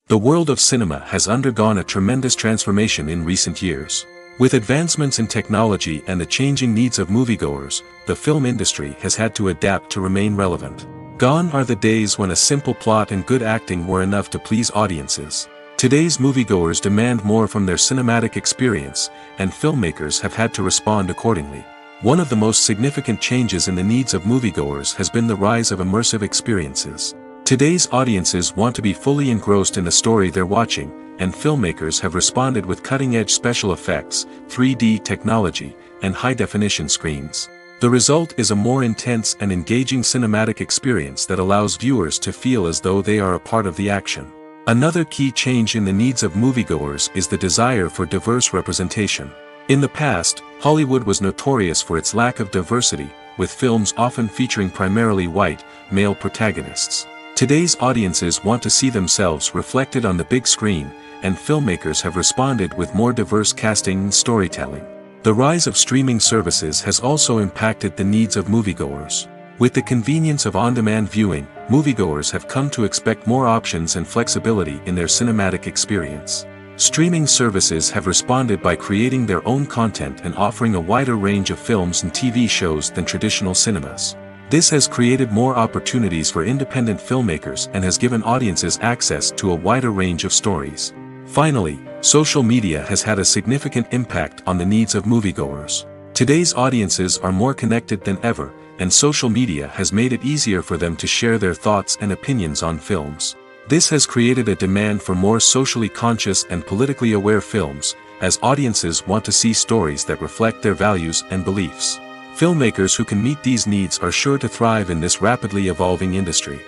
The world of cinema has undergone a tremendous transformation in recent years. With advancements in technology and the changing needs of moviegoers, the film industry has had to adapt to remain relevant. Gone are the days when a simple plot and good acting were enough to please audiences. Today's moviegoers demand more from their cinematic experience, and filmmakers have had to respond accordingly. One of the most significant changes in the needs of moviegoers has been the rise of immersive experiences. Today's audiences want to be fully engrossed in the story they're watching, and filmmakers have responded with cutting-edge special effects, 3D technology, and high-definition screens. The result is a more intense and engaging cinematic experience that allows viewers to feel as though they are a part of the action. Another key change in the needs of moviegoers is the desire for diverse representation. In the past, Hollywood was notorious for its lack of diversity, with films often featuring primarily white, male protagonists. Today's audiences want to see themselves reflected on the big screen, and filmmakers have responded with more diverse casting and storytelling. The rise of streaming services has also impacted the needs of moviegoers. With the convenience of on-demand viewing, moviegoers have come to expect more options and flexibility in their cinematic experience. Streaming services have responded by creating their own content and offering a wider range of films and TV shows than traditional cinemas. This has created more opportunities for independent filmmakers and has given audiences access to a wider range of stories. Finally, social media has had a significant impact on the needs of moviegoers. Today's audiences are more connected than ever, and social media has made it easier for them to share their thoughts and opinions on films. This has created a demand for more socially conscious and politically aware films, as audiences want to see stories that reflect their values and beliefs. Filmmakers who can meet these needs are sure to thrive in this rapidly evolving industry.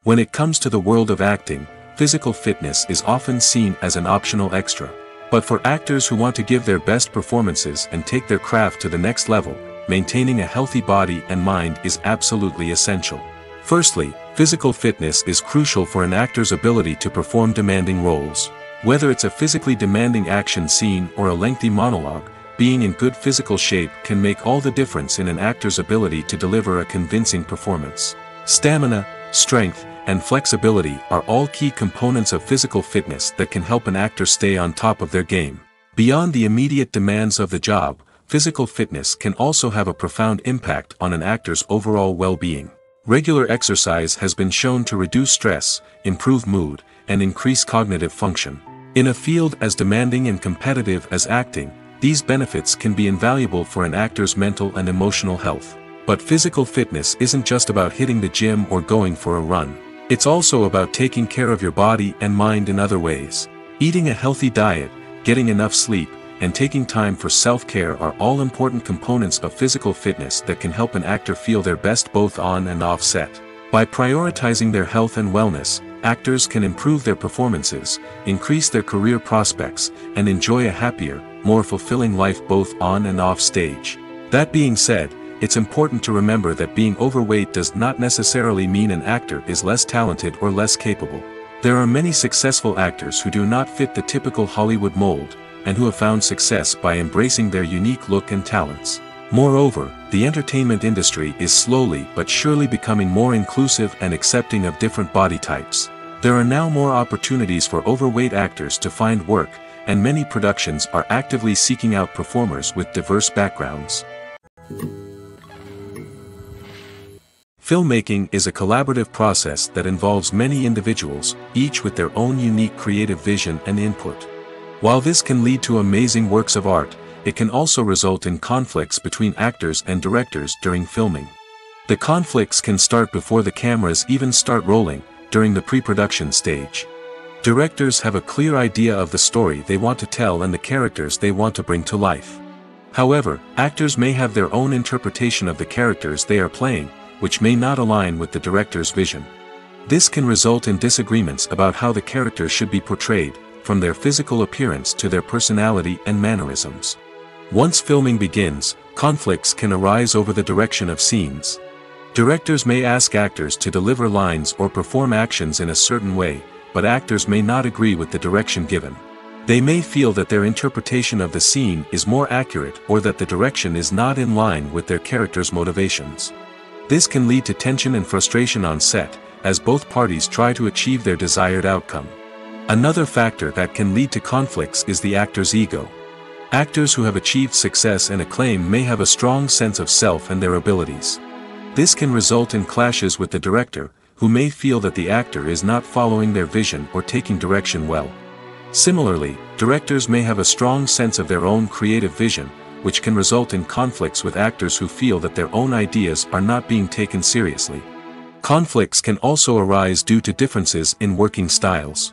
When it comes to the world of acting, physical fitness is often seen as an optional extra. But for actors who want to give their best performances and take their craft to the next level, maintaining a healthy body and mind is absolutely essential. Firstly, physical fitness is crucial for an actor's ability to perform demanding roles. Whether it's a physically demanding action scene or a lengthy monologue, being in good physical shape can make all the difference in an actor's ability to deliver a convincing performance. Stamina, strength, and flexibility are all key components of physical fitness that can help an actor stay on top of their game. Beyond the immediate demands of the job, physical fitness can also have a profound impact on an actor's overall well-being. Regular exercise has been shown to reduce stress, improve mood, and increase cognitive function. In a field as demanding and competitive as acting, these benefits can be invaluable for an actor's mental and emotional health. But physical fitness isn't just about hitting the gym or going for a run. It's also about taking care of your body and mind in other ways. Eating a healthy diet, getting enough sleep, and taking time for self-care are all important components of physical fitness that can help an actor feel their best both on and off set. By prioritizing their health and wellness, actors can improve their performances, increase their career prospects, and enjoy a happier, more fulfilling life both on and off stage. That being said, it's important to remember that being overweight does not necessarily mean an actor is less talented or less capable. There are many successful actors who do not fit the typical Hollywood mold, and who have found success by embracing their unique look and talents. Moreover, the entertainment industry is slowly but surely becoming more inclusive and accepting of different body types. There are now more opportunities for overweight actors to find work, and many productions are actively seeking out performers with diverse backgrounds. Filmmaking is a collaborative process that involves many individuals, each with their own unique creative vision and input. While this can lead to amazing works of art, it can also result in conflicts between actors and directors during filming. The conflicts can start before the cameras even start rolling, during the pre-production stage. Directors have a clear idea of the story they want to tell and the characters they want to bring to life. However, actors may have their own interpretation of the characters they are playing, which may not align with the director's vision. This can result in disagreements about how the characters should be portrayed, from their physical appearance to their personality and mannerisms. Once filming begins, conflicts can arise over the direction of scenes. Directors may ask actors to deliver lines or perform actions in a certain way, but actors may not agree with the direction given. They may feel that their interpretation of the scene is more accurate or that the direction is not in line with their character's motivations. This can lead to tension and frustration on set, as both parties try to achieve their desired outcome. Another factor that can lead to conflicts is the actor's ego. Actors who have achieved success and acclaim may have a strong sense of self and their abilities. This can result in clashes with the director, who may feel that the actor is not following their vision or taking direction well. Similarly, directors may have a strong sense of their own creative vision, which can result in conflicts with actors who feel that their own ideas are not being taken seriously. Conflicts can also arise due to differences in working styles.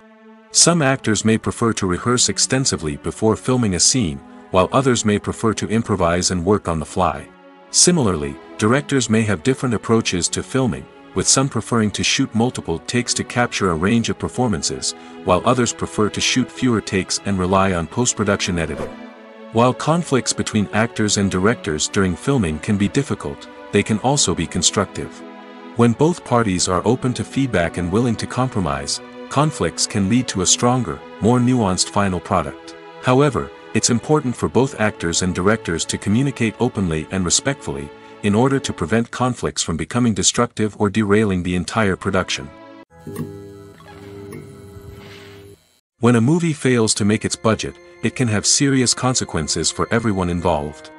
Some actors may prefer to rehearse extensively before filming a scene, while others may prefer to improvise and work on the fly. Similarly, directors may have different approaches to filming, with some preferring to shoot multiple takes to capture a range of performances, while others prefer to shoot fewer takes and rely on post-production editing. While conflicts between actors and directors during filming can be difficult, they can also be constructive. When both parties are open to feedback and willing to compromise, conflicts can lead to a stronger, more nuanced final product. However, it's important for both actors and directors to communicate openly and respectfully, in order to prevent conflicts from becoming destructive or derailing the entire production. When a movie fails to make its budget, it can have serious consequences for everyone involved.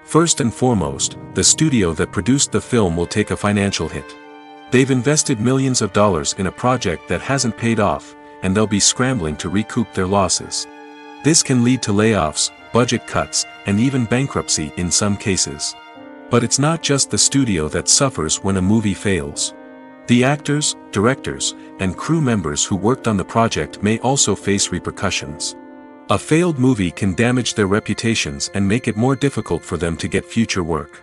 First and foremost, the studio that produced the film will take a financial hit. They've invested millions of dollars in a project that hasn't paid off, and they'll be scrambling to recoup their losses. This can lead to layoffs, budget cuts, and even bankruptcy in some cases. But it's not just the studio that suffers when a movie fails. The actors, directors, and crew members who worked on the project may also face repercussions. A failed movie can damage their reputations and make it more difficult for them to get future work.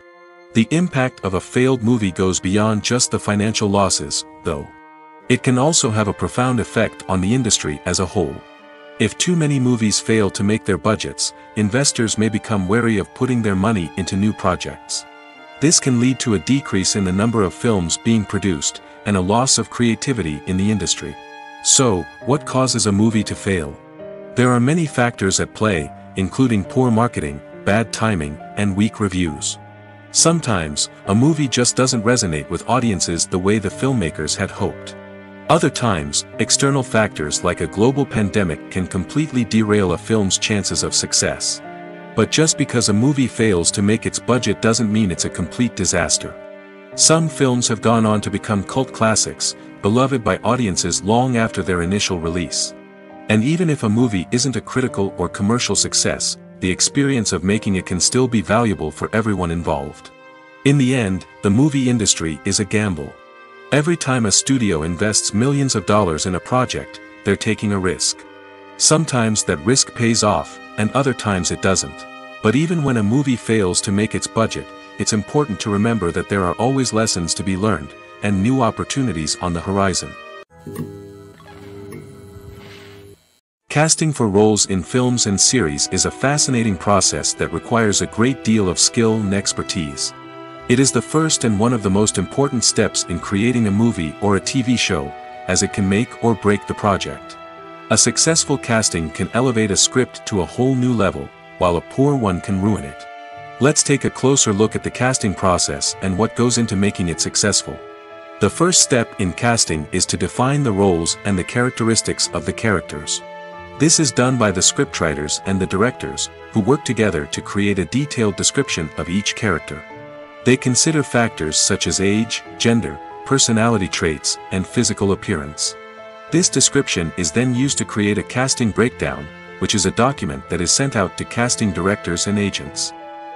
The impact of a failed movie goes beyond just the financial losses, though. It can also have a profound effect on the industry as a whole. If too many movies fail to make their budgets, investors may become wary of putting their money into new projects. This can lead to a decrease in the number of films being produced, and a loss of creativity in the industry. So, what causes a movie to fail? There are many factors at play, including poor marketing, bad timing, and weak reviews. Sometimes, a movie just doesn't resonate with audiences the way the filmmakers had hoped. Other times, external factors like a global pandemic can completely derail a film's chances of success. But just because a movie fails to make its budget doesn't mean it's a complete disaster. Some films have gone on to become cult classics, beloved by audiences long after their initial release. And even if a movie isn't a critical or commercial success, the experience of making it can still be valuable for everyone involved. In the end, the movie industry is a gamble. Every time a studio invests millions of dollars in a project, they're taking a risk. Sometimes that risk pays off, and other times it doesn't. But even when a movie fails to make its budget, it's important to remember that there are always lessons to be learned, and new opportunities on the horizon. Casting for roles in films and series is a fascinating process that requires a great deal of skill and expertise. It is the first and one of the most important steps in creating a movie or a TV show, as it can make or break the project. A successful casting can elevate a script to a whole new level, while a poor one can ruin it. Let's take a closer look at the casting process and what goes into making it successful. The first step in casting is to define the roles and the characteristics of the characters. This is done by the scriptwriters and the directors, who work together to create a detailed description of each character. They consider factors such as age, gender, personality traits, and physical appearance. This description is then used to create a casting breakdown, which is a document that is sent out to casting directors and agents.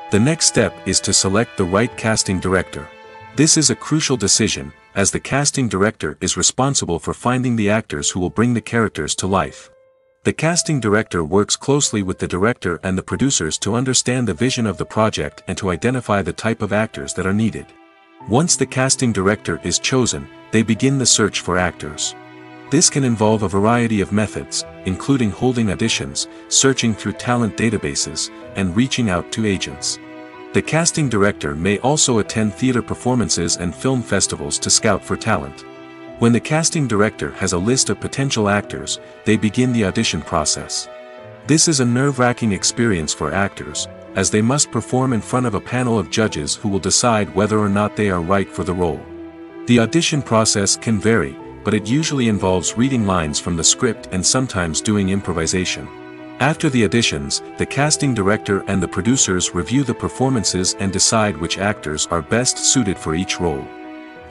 The next step is to select the right casting director. This is a crucial decision, as the casting director is responsible for finding the actors who will bring the characters to life. The casting director works closely with the director and the producers to understand the vision of the project and to identify the type of actors that are needed. Once the casting director is chosen, they begin the search for actors. This can involve a variety of methods, including holding auditions, searching through talent databases, and reaching out to agents. The casting director may also attend theater performances and film festivals to scout for talent. When the casting director has a list of potential actors, they begin the audition process. This is a nerve-wracking experience for actors, as they must perform in front of a panel of judges who will decide whether or not they are right for the role. The audition process can vary, but it usually involves reading lines from the script and sometimes doing improvisation. After the auditions, the casting director and the producers review the performances and decide which actors are best suited for each role.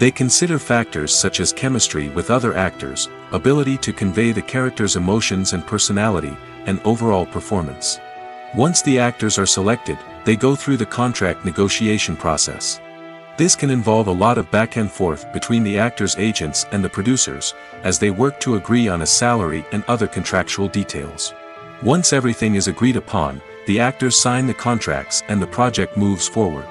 They consider factors such as chemistry with other actors, ability to convey the character's emotions and personality, and overall performance. Once the actors are selected, they go through the contract negotiation process. This can involve a lot of back and forth between the actors' agents and the producers, as they work to agree on a salary and other contractual details. Once everything is agreed upon, the actors sign the contracts and the project moves forward.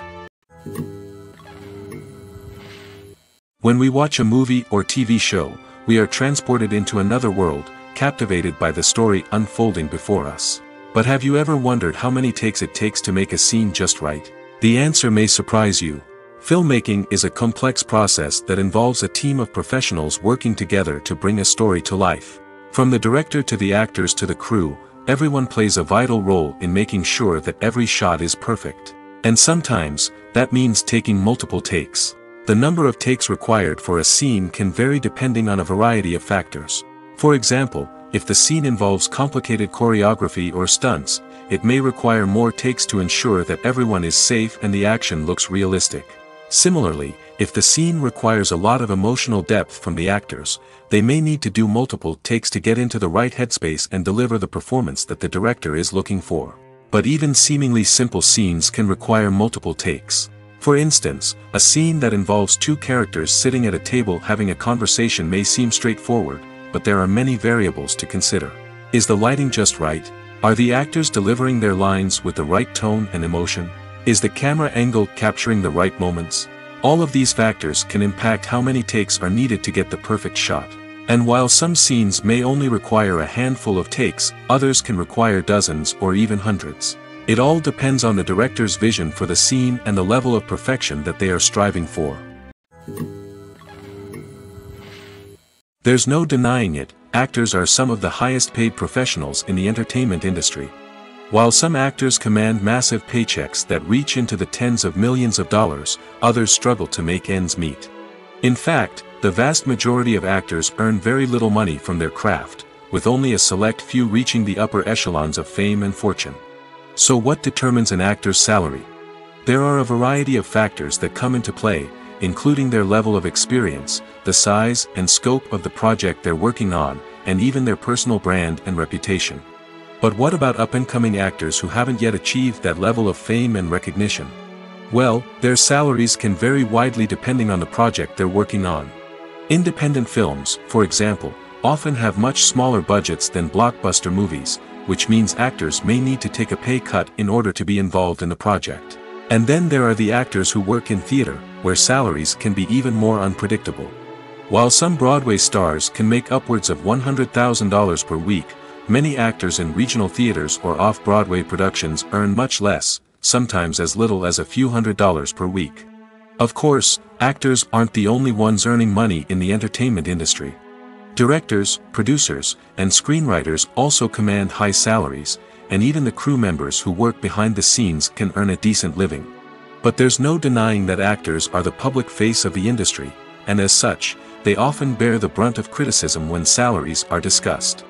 When we watch a movie or TV show, we are transported into another world, captivated by the story unfolding before us. But have you ever wondered how many takes it takes to make a scene just right? The answer may surprise you. Filmmaking is a complex process that involves a team of professionals working together to bring a story to life. From the director to the actors to the crew, everyone plays a vital role in making sure that every shot is perfect. And sometimes, that means taking multiple takes. The number of takes required for a scene can vary depending on a variety of factors. For example, if the scene involves complicated choreography or stunts, it may require more takes to ensure that everyone is safe and the action looks realistic. Similarly, if the scene requires a lot of emotional depth from the actors, they may need to do multiple takes to get into the right headspace and deliver the performance that the director is looking for. But even seemingly simple scenes can require multiple takes. For instance, a scene that involves two characters sitting at a table having a conversation may seem straightforward, but there are many variables to consider. Is the lighting just right? Are the actors delivering their lines with the right tone and emotion? Is the camera angle capturing the right moments? All of these factors can impact how many takes are needed to get the perfect shot. And while some scenes may only require a handful of takes, others can require dozens or even hundreds. It all depends on the director's vision for the scene and the level of perfection that they are striving for. There's no denying it, actors are some of the highest paid professionals in the entertainment industry. While some actors command massive paychecks that reach into the tens of millions of dollars, others struggle to make ends meet. In fact, the vast majority of actors earn very little money from their craft, with only a select few reaching the upper echelons of fame and fortune. So what determines an actor's salary? There are a variety of factors that come into play, including their level of experience, the size and scope of the project they're working on, and even their personal brand and reputation. But what about up-and-coming actors who haven't yet achieved that level of fame and recognition? Well, their salaries can vary widely depending on the project they're working on. Independent films, for example, often have much smaller budgets than blockbuster movies, which means actors may need to take a pay cut in order to be involved in the project. And then there are the actors who work in theater, where salaries can be even more unpredictable. While some Broadway stars can make upwards of $100,000 per week, many actors in regional theaters or off-Broadway productions earn much less, sometimes as little as a few $100s per week. Of course, actors aren't the only ones earning money in the entertainment industry. Directors, producers, and screenwriters also command high salaries, and even the crew members who work behind the scenes can earn a decent living. But there's no denying that actors are the public face of the industry, and as such, they often bear the brunt of criticism when salaries are discussed.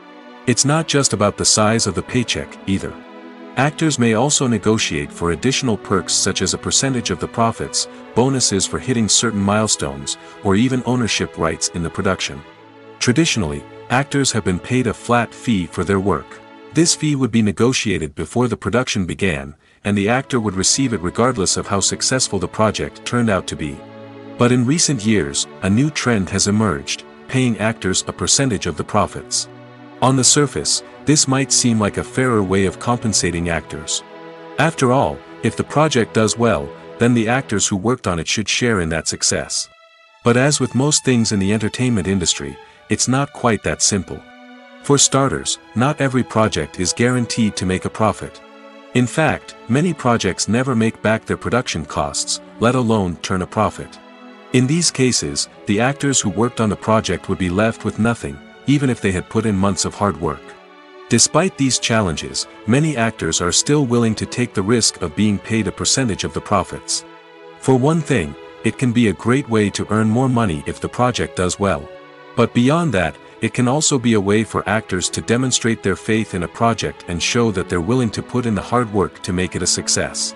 It's not just about the size of the paycheck, either. Actors may also negotiate for additional perks such as a percentage of the profits, bonuses for hitting certain milestones, or even ownership rights in the production. Traditionally, actors have been paid a flat fee for their work. This fee would be negotiated before the production began, and the actor would receive it regardless of how successful the project turned out to be. But in recent years, a new trend has emerged, paying actors a percentage of the profits. On the surface, this might seem like a fairer way of compensating actors. After all, if the project does well, then the actors who worked on it should share in that success. But as with most things in the entertainment industry, it's not quite that simple. For starters, not every project is guaranteed to make a profit. In fact, many projects never make back their production costs, let alone turn a profit. In these cases, the actors who worked on the project would be left with nothing, even if they had put in months of hard work. Despite these challenges, many actors are still willing to take the risk of being paid a percentage of the profits. For one thing, it can be a great way to earn more money if the project does well. But beyond that, it can also be a way for actors to demonstrate their faith in a project and show that they're willing to put in the hard work to make it a success.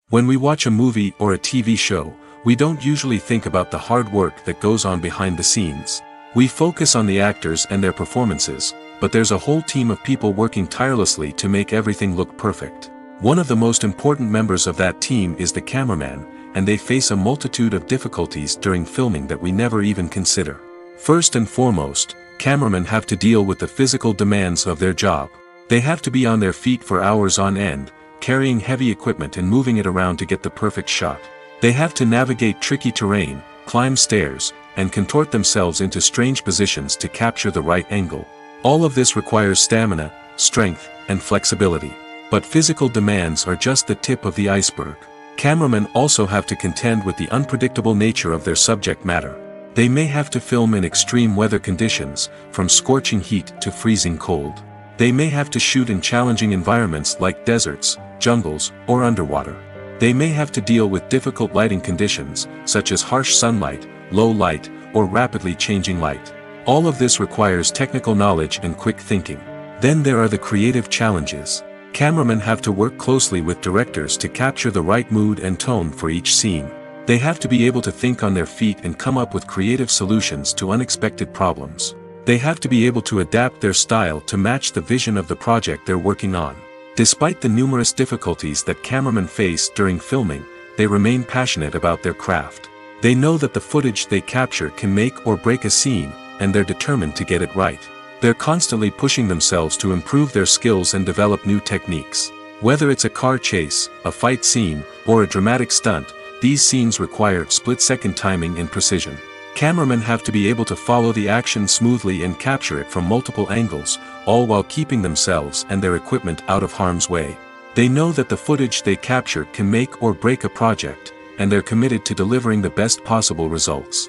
When we watch a movie or a TV show, we don't usually think about the hard work that goes on behind the scenes. We focus on the actors and their performances, but there's a whole team of people working tirelessly to make everything look perfect. One of the most important members of that team is the cameraman, and they face a multitude of difficulties during filming that we never even consider. First and foremost, cameramen have to deal with the physical demands of their job. They have to be on their feet for hours on end, carrying heavy equipment and moving it around to get the perfect shot. They have to navigate tricky terrain, climb stairs, and contort themselves into strange positions to capture the right angle. All of this requires stamina, strength, and flexibility. But physical demands are just the tip of the iceberg. Cameramen also have to contend with the unpredictable nature of their subject matter. They may have to film in extreme weather conditions, from scorching heat to freezing cold. They may have to shoot in challenging environments like deserts, jungles, or underwater. They may have to deal with difficult lighting conditions, such as harsh sunlight, low light, or rapidly changing light. All of this requires technical knowledge and quick thinking. Then there are the creative challenges. Cameramen have to work closely with directors to capture the right mood and tone for each scene. They have to be able to think on their feet and come up with creative solutions to unexpected problems. They have to be able to adapt their style to match the vision of the project they're working on. Despite the numerous difficulties that cameramen face during filming, they remain passionate about their craft. They know that the footage they capture can make or break a scene, and they're determined to get it right. They're constantly pushing themselves to improve their skills and develop new techniques. Whether it's a car chase, a fight scene, or a dramatic stunt, these scenes require split-second timing and precision. Cameramen have to be able to follow the action smoothly and capture it from multiple angles, all while keeping themselves and their equipment out of harm's way. They know that the footage they capture can make or break a project, and they're committed to delivering the best possible results.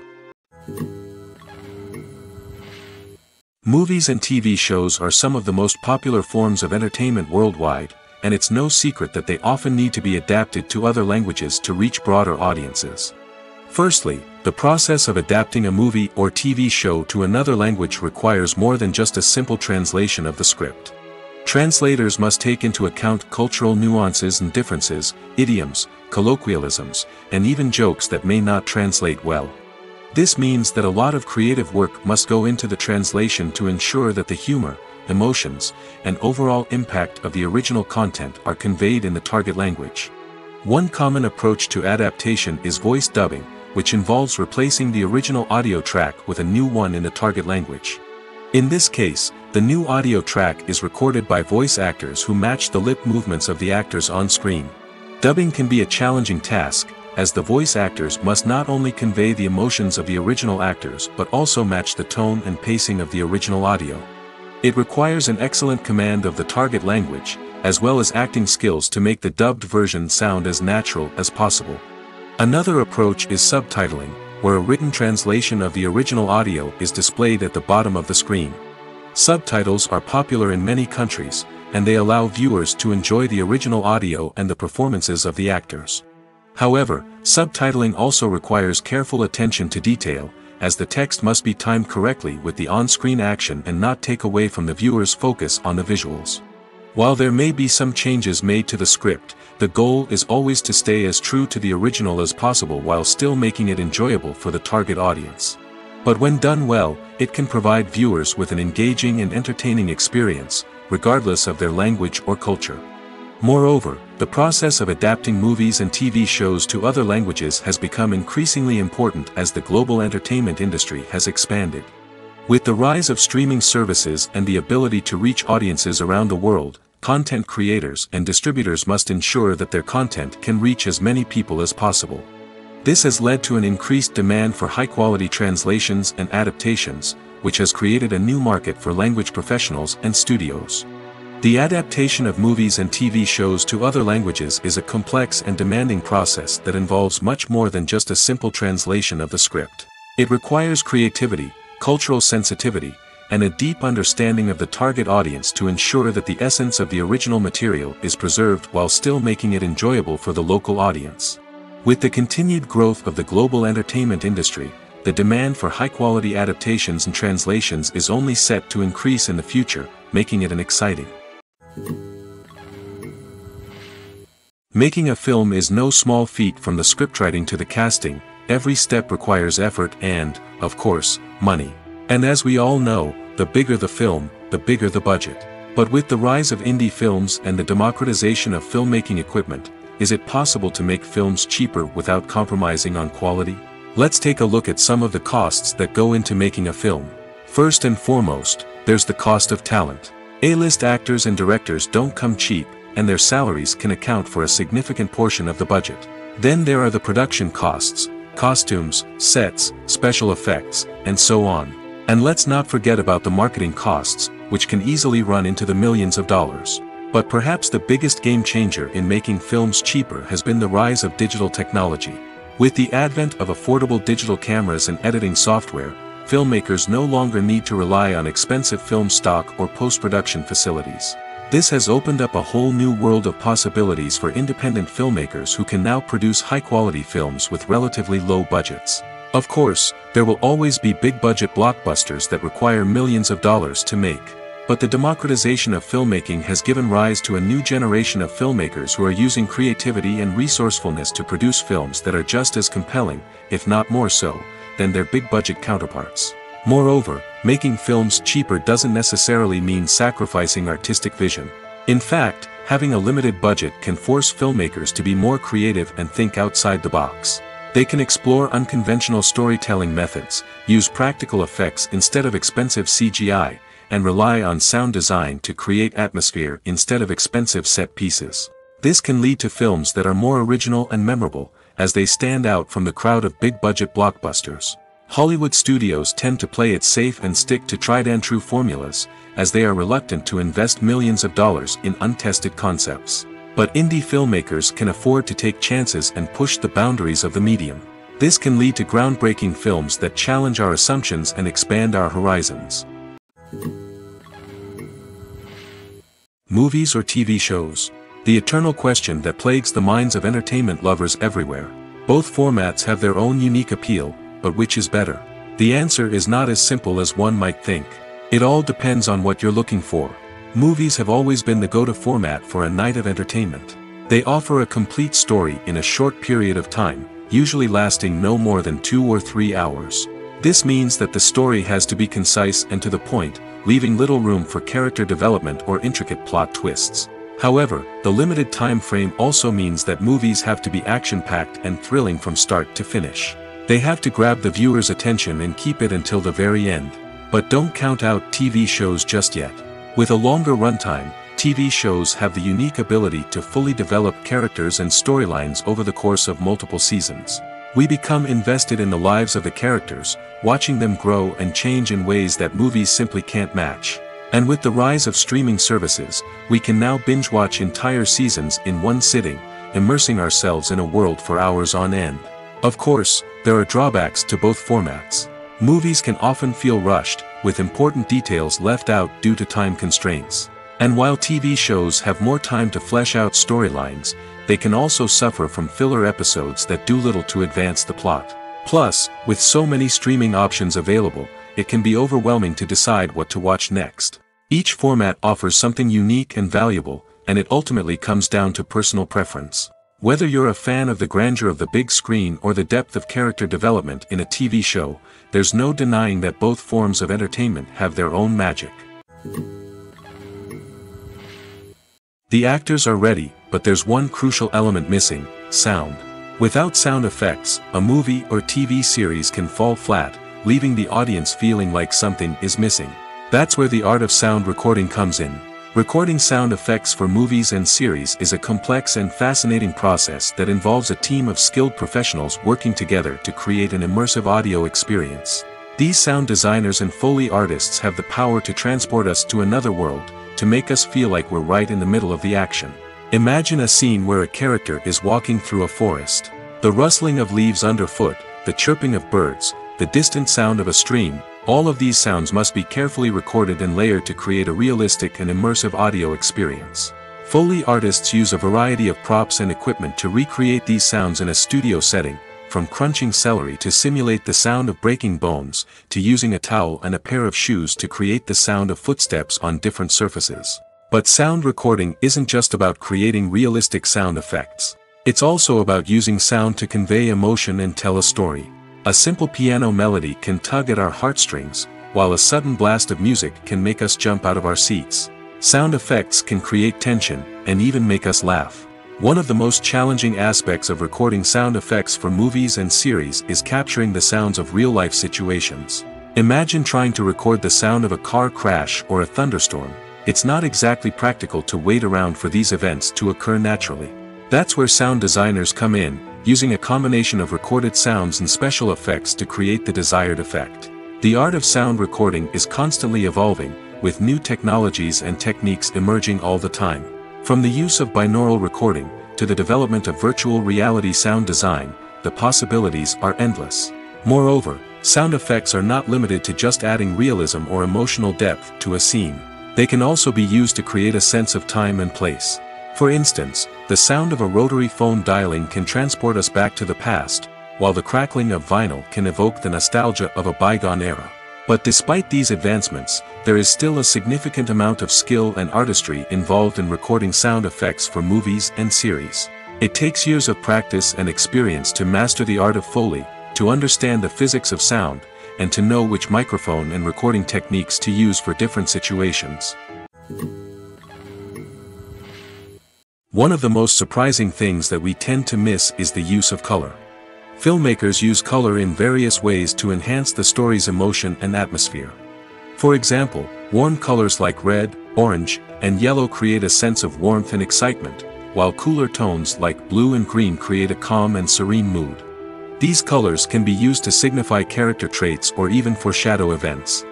Movies and TV shows are some of the most popular forms of entertainment worldwide, and it's no secret that they often need to be adapted to other languages to reach broader audiences. Firstly, the process of adapting a movie or TV show to another language requires more than just a simple translation of the script. Translators must take into account cultural nuances and differences, idioms, colloquialisms, and even jokes that may not translate well. This means that a lot of creative work must go into the translation to ensure that the humor, emotions, and overall impact of the original content are conveyed in the target language. One common approach to adaptation is voice dubbing, which involves replacing the original audio track with a new one in the target language. In this case, the new audio track is recorded by voice actors who match the lip movements of the actors on screen. Dubbing can be a challenging task, as the voice actors must not only convey the emotions of the original actors but also match the tone and pacing of the original audio. It requires an excellent command of the target language, as well as acting skills to make the dubbed version sound as natural as possible. Another approach is subtitling, where a written translation of the original audio is displayed at the bottom of the screen. Subtitles are popular in many countries, and they allow viewers to enjoy the original audio and the performances of the actors. However, subtitling also requires careful attention to detail, as the text must be timed correctly with the on-screen action and not take away from the viewer's focus on the visuals. While there may be some changes made to the script, the goal is always to stay as true to the original as possible while still making it enjoyable for the target audience. But when done well, it can provide viewers with an engaging and entertaining experience, regardless of their language or culture. Moreover, the process of adapting movies and TV shows to other languages has become increasingly important as the global entertainment industry has expanded. With the rise of streaming services and the ability to reach audiences around the world, content creators and distributors must ensure that their content can reach as many people as possible. This has led to an increased demand for high-quality translations and adaptations, which has created a new market for language professionals and studios. The adaptation of movies and TV shows to other languages is a complex and demanding process that involves much more than just a simple translation of the script. It requires creativity, cultural sensitivity, and a deep understanding of the target audience to ensure that the essence of the original material is preserved while still making it enjoyable for the local audience. With the continued growth of the global entertainment industry, the demand for high-quality adaptations and translations is only set to increase in the future, making it an exciting. Making a film is no small feat from the scriptwriting to the casting. Every step requires effort and, of course, money. And as we all know, the bigger the film, the bigger the budget. But with the rise of indie films and the democratization of filmmaking equipment, is it possible to make films cheaper without compromising on quality? Let's take a look at some of the costs that go into making a film. First and foremost, there's the cost of talent. A-list actors and directors don't come cheap, and their salaries can account for a significant portion of the budget. Then there are the production costs, costumes, sets, special effects, and so on. And let's not forget about the marketing costs, which can easily run into the millions of dollars. But perhaps the biggest game changer in making films cheaper has been the rise of digital technology. With the advent of affordable digital cameras and editing software, filmmakers no longer need to rely on expensive film stock or post-production facilities. This has opened up a whole new world of possibilities for independent filmmakers who can now produce high-quality films with relatively low budgets. Of course, there will always be big-budget blockbusters that require millions of dollars to make. But the democratization of filmmaking has given rise to a new generation of filmmakers who are using creativity and resourcefulness to produce films that are just as compelling, if not more so, than their big-budget counterparts. Moreover, making films cheaper doesn't necessarily mean sacrificing artistic vision. In fact, having a limited budget can force filmmakers to be more creative and think outside the box. They can explore unconventional storytelling methods, use practical effects instead of expensive CGI, and rely on sound design to create atmosphere instead of expensive set pieces. This can lead to films that are more original and memorable, as they stand out from the crowd of big-budget blockbusters. Hollywood studios tend to play it safe and stick to tried-and-true formulas, as they are reluctant to invest millions of dollars in untested concepts. But indie filmmakers can afford to take chances and push the boundaries of the medium. This can lead to groundbreaking films that challenge our assumptions and expand our horizons. Movies or TV shows? The eternal question that plagues the minds of entertainment lovers everywhere. Both formats have their own unique appeal, but which is better? The answer is not as simple as one might think. It all depends on what you're looking for. Movies have always been the go-to format for a night of entertainment. They offer a complete story in a short period of time, usually lasting no more than 2 or 3 hours. This means that the story has to be concise and to the point, leaving little room for character development or intricate plot twists. However, the limited time frame also means that movies have to be action-packed and thrilling from start to finish. They have to grab the viewer's attention and keep it until the very end. But don't count out TV shows just yet. With a longer runtime, TV shows have the unique ability to fully develop characters and storylines over the course of multiple seasons. We become invested in the lives of the characters, watching them grow and change in ways that movies simply can't match. And with the rise of streaming services, we can now binge-watch entire seasons in one sitting, immersing ourselves in a world for hours on end. Of course, there are drawbacks to both formats. Movies can often feel rushed, with important details left out due to time constraints. And while TV shows have more time to flesh out storylines, they can also suffer from filler episodes that do little to advance the plot. Plus, with so many streaming options available, it can be overwhelming to decide what to watch next. Each format offers something unique and valuable, and it ultimately comes down to personal preference. Whether you're a fan of the grandeur of the big screen or the depth of character development in a TV show, there's no denying that both forms of entertainment have their own magic. The actors are ready, but there's one crucial element missing: sound. Without sound effects, a movie or TV series can fall flat, leaving the audience feeling like something is missing. That's where the art of sound recording comes in. Recording sound effects for movies and series is a complex and fascinating process that involves a team of skilled professionals working together to create an immersive audio experience. These sound designers and Foley artists have the power to transport us to another world, to make us feel like we're right in the middle of the action. Imagine a scene where a character is walking through a forest. The rustling of leaves underfoot, the chirping of birds, the distant sound of a stream, all of these sounds must be carefully recorded and layered to create a realistic and immersive audio experience. Foley artists use a variety of props and equipment to recreate these sounds in a studio setting, from crunching celery to simulate the sound of breaking bones, to using a towel and a pair of shoes to create the sound of footsteps on different surfaces. But sound recording isn't just about creating realistic sound effects. It's also about using sound to convey emotion and tell a story. A simple piano melody can tug at our heartstrings, while a sudden blast of music can make us jump out of our seats. Sound effects can create tension, and even make us laugh. One of the most challenging aspects of recording sound effects for movies and series is capturing the sounds of real-life situations. Imagine trying to record the sound of a car crash or a thunderstorm. It's not exactly practical to wait around for these events to occur naturally. That's where sound designers come in, using a combination of recorded sounds and special effects to create the desired effect. The art of sound recording is constantly evolving, with new technologies and techniques emerging all the time. From the use of binaural recording, to the development of virtual reality sound design, the possibilities are endless. Moreover, sound effects are not limited to just adding realism or emotional depth to a scene. They can also be used to create a sense of time and place. For instance, the sound of a rotary phone dialing can transport us back to the past, while the crackling of vinyl can evoke the nostalgia of a bygone era. But despite these advancements, there is still a significant amount of skill and artistry involved in recording sound effects for movies and series. It takes years of practice and experience to master the art of Foley, to understand the physics of sound, and to know which microphone and recording techniques to use for different situations. One of the most surprising things that we tend to miss is the use of color. Filmmakers use color in various ways to enhance the story's emotion and atmosphere. For example, warm colors like red, orange, and yellow create a sense of warmth and excitement, while cooler tones like blue and green create a calm and serene mood. These colors can be used to signify character traits or even foreshadow events.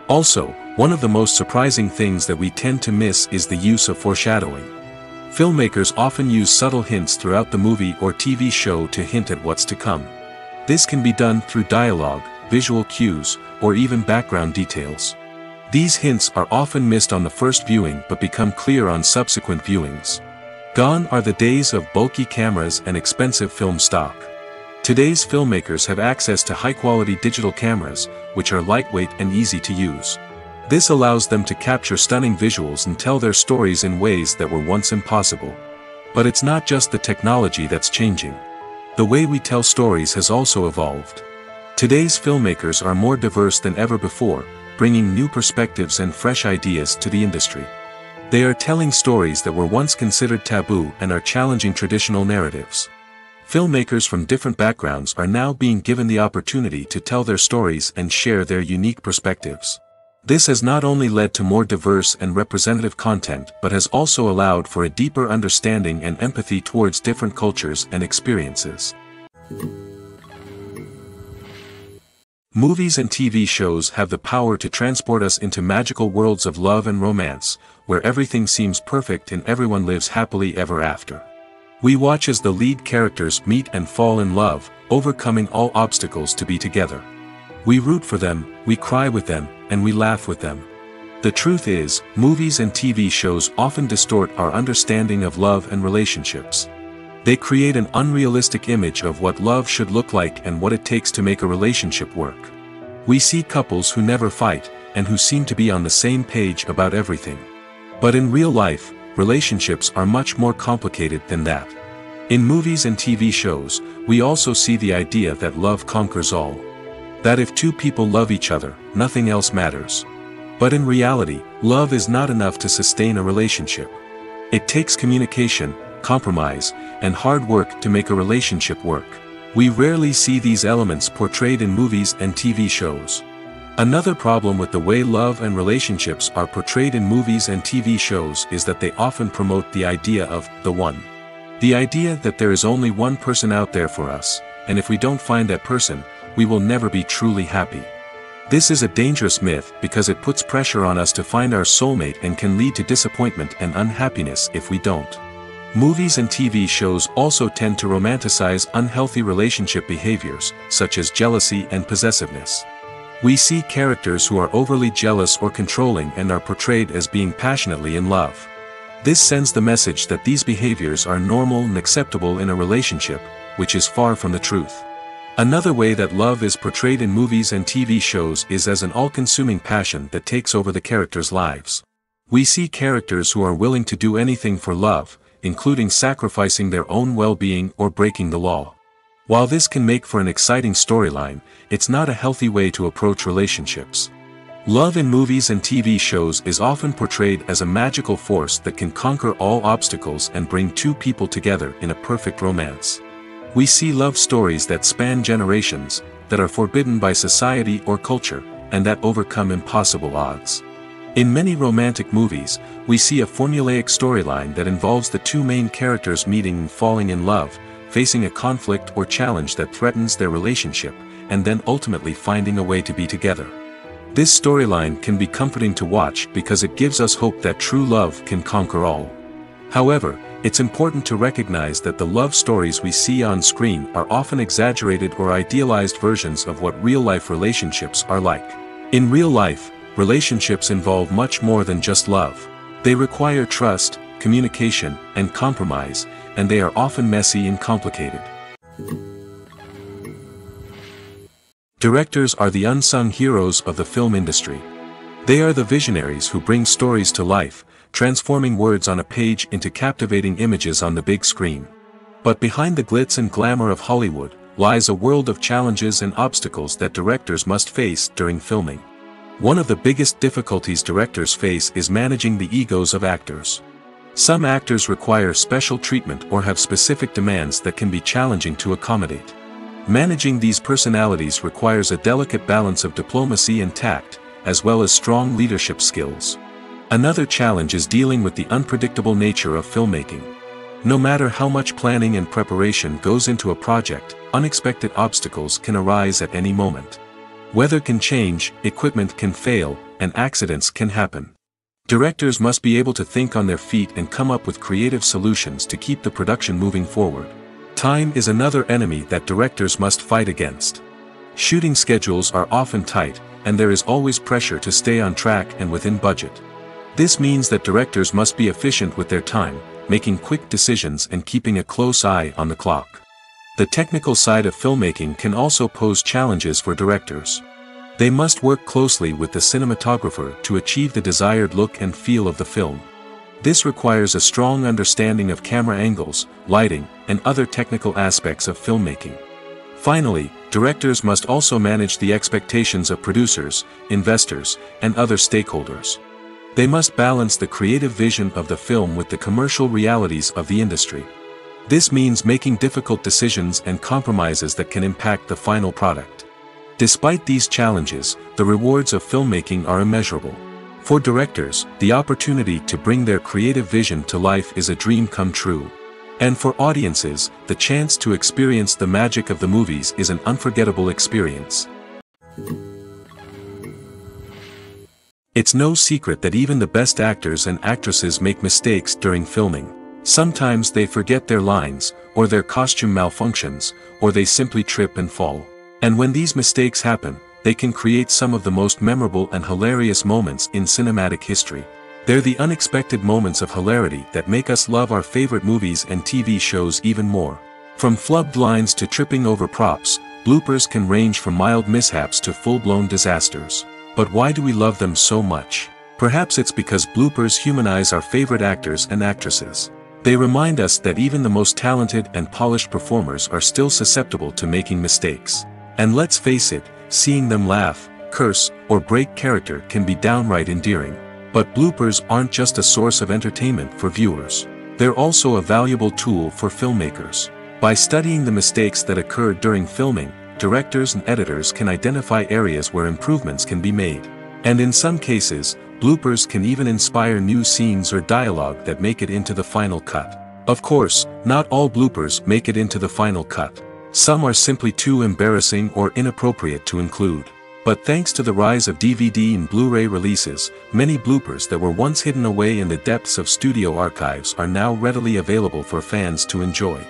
Also, one of the most surprising things that we tend to miss is the use of foreshadowing. Filmmakers often use subtle hints throughout the movie or TV show to hint at what's to come. This can be done through dialogue, visual cues, or even background details. These hints are often missed on the first viewing but become clear on subsequent viewings. Gone are the days of bulky cameras and expensive film stock. Today's filmmakers have access to high-quality digital cameras, which are lightweight and easy to use. This allows them to capture stunning visuals and tell their stories in ways that were once impossible. But it's not just the technology that's changing. The way we tell stories has also evolved. Today's filmmakers are more diverse than ever before, bringing new perspectives and fresh ideas to the industry. They are telling stories that were once considered taboo and are challenging traditional narratives. Filmmakers from different backgrounds are now being given the opportunity to tell their stories and share their unique perspectives. This has not only led to more diverse and representative content but has also allowed for a deeper understanding and empathy towards different cultures and experiences. Movies and TV shows have the power to transport us into magical worlds of love and romance, where everything seems perfect and everyone lives happily ever after. We watch as the lead characters meet and fall in love, overcoming all obstacles to be together. We root for them, we cry with them, and we laugh with them. The truth is, movies and TV shows often distort our understanding of love and relationships. They create an unrealistic image of what love should look like and what it takes to make a relationship work. We see couples who never fight, and who seem to be on the same page about everything. But in real life, relationships are much more complicated than that. In movies and TV shows, we also see the idea that love conquers all. That if two people love each other, nothing else matters. But in reality, love is not enough to sustain a relationship. It takes communication, compromise, and hard work to make a relationship work. We rarely see these elements portrayed in movies and TV shows. Another problem with the way love and relationships are portrayed in movies and TV shows is that they often promote the idea of the one. The idea that there is only one person out there for us, and if we don't find that person, we will never be truly happy. This is a dangerous myth because it puts pressure on us to find our soulmate and can lead to disappointment and unhappiness if we don't. Movies and TV shows also tend to romanticize unhealthy relationship behaviors, such as jealousy and possessiveness. We see characters who are overly jealous or controlling and are portrayed as being passionately in love. This sends the message that these behaviors are normal and acceptable in a relationship, which is far from the truth. Another way that love is portrayed in movies and TV shows is as an all-consuming passion that takes over the characters' lives. We see characters who are willing to do anything for love, including sacrificing their own well-being or breaking the law. While this can make for an exciting storyline, it's not a healthy way to approach relationships. Love in movies and TV shows is often portrayed as a magical force that can conquer all obstacles and bring two people together in a perfect romance. We see love stories that span generations, that are forbidden by society or culture, and that overcome impossible odds. In many romantic movies, we see a formulaic storyline that involves the two main characters meeting and falling in love, facing a conflict or challenge that threatens their relationship, and then ultimately finding a way to be together. This storyline can be comforting to watch because it gives us hope that true love can conquer all. However, it's important to recognize that the love stories we see on screen are often exaggerated or idealized versions of what real-life relationships are like. In real life, relationships involve much more than just love. They require trust, communication, and compromise, and they are often messy and complicated. Directors are the unsung heroes of the film industry. They are the visionaries who bring stories to life, transforming words on a page into captivating images on the big screen. But behind the glitz and glamour of Hollywood lies a world of challenges and obstacles that directors must face during filming. One of the biggest difficulties directors face is managing the egos of actors. Some actors require special treatment or have specific demands that can be challenging to accommodate. Managing these personalities requires a delicate balance of diplomacy and tact, as well as strong leadership skills. Another challenge is dealing with the unpredictable nature of filmmaking. No matter how much planning and preparation goes into a project, unexpected obstacles can arise at any moment. Weather can change, equipment can fail, and accidents can happen. Directors must be able to think on their feet and come up with creative solutions to keep the production moving forward. Time is another enemy that directors must fight against. Shooting schedules are often tight, and there is always pressure to stay on track and within budget. This means that directors must be efficient with their time, making quick decisions and keeping a close eye on the clock. The technical side of filmmaking can also pose challenges for directors. They must work closely with the cinematographer to achieve the desired look and feel of the film. This requires a strong understanding of camera angles, lighting, and other technical aspects of filmmaking. Finally, directors must also manage the expectations of producers, investors, and other stakeholders. They must balance the creative vision of the film with the commercial realities of the industry. This means making difficult decisions and compromises that can impact the final product. Despite these challenges, the rewards of filmmaking are immeasurable. For directors, the opportunity to bring their creative vision to life is a dream come true. And for audiences, the chance to experience the magic of the movies is an unforgettable experience. It's no secret that even the best actors and actresses make mistakes during filming. Sometimes they forget their lines, or their costume malfunctions, or they simply trip and fall. And when these mistakes happen, they can create some of the most memorable and hilarious moments in cinematic history. They're the unexpected moments of hilarity that make us love our favorite movies and TV shows even more. From flubbed lines to tripping over props, bloopers can range from mild mishaps to full-blown disasters. But why do we love them so much? Perhaps it's because bloopers humanize our favorite actors and actresses. They remind us that even the most talented and polished performers are still susceptible to making mistakes. And let's face it, seeing them laugh, curse, or break character can be downright endearing. But bloopers aren't just a source of entertainment for viewers. They're also a valuable tool for filmmakers. By studying the mistakes that occur during filming, directors and editors can identify areas where improvements can be made. And in some cases, bloopers can even inspire new scenes or dialogue that make it into the final cut. Of course, not all bloopers make it into the final cut. Some are simply too embarrassing or inappropriate to include. But thanks to the rise of DVD and Blu-ray releases, many bloopers that were once hidden away in the depths of studio archives are now readily available for fans to enjoy.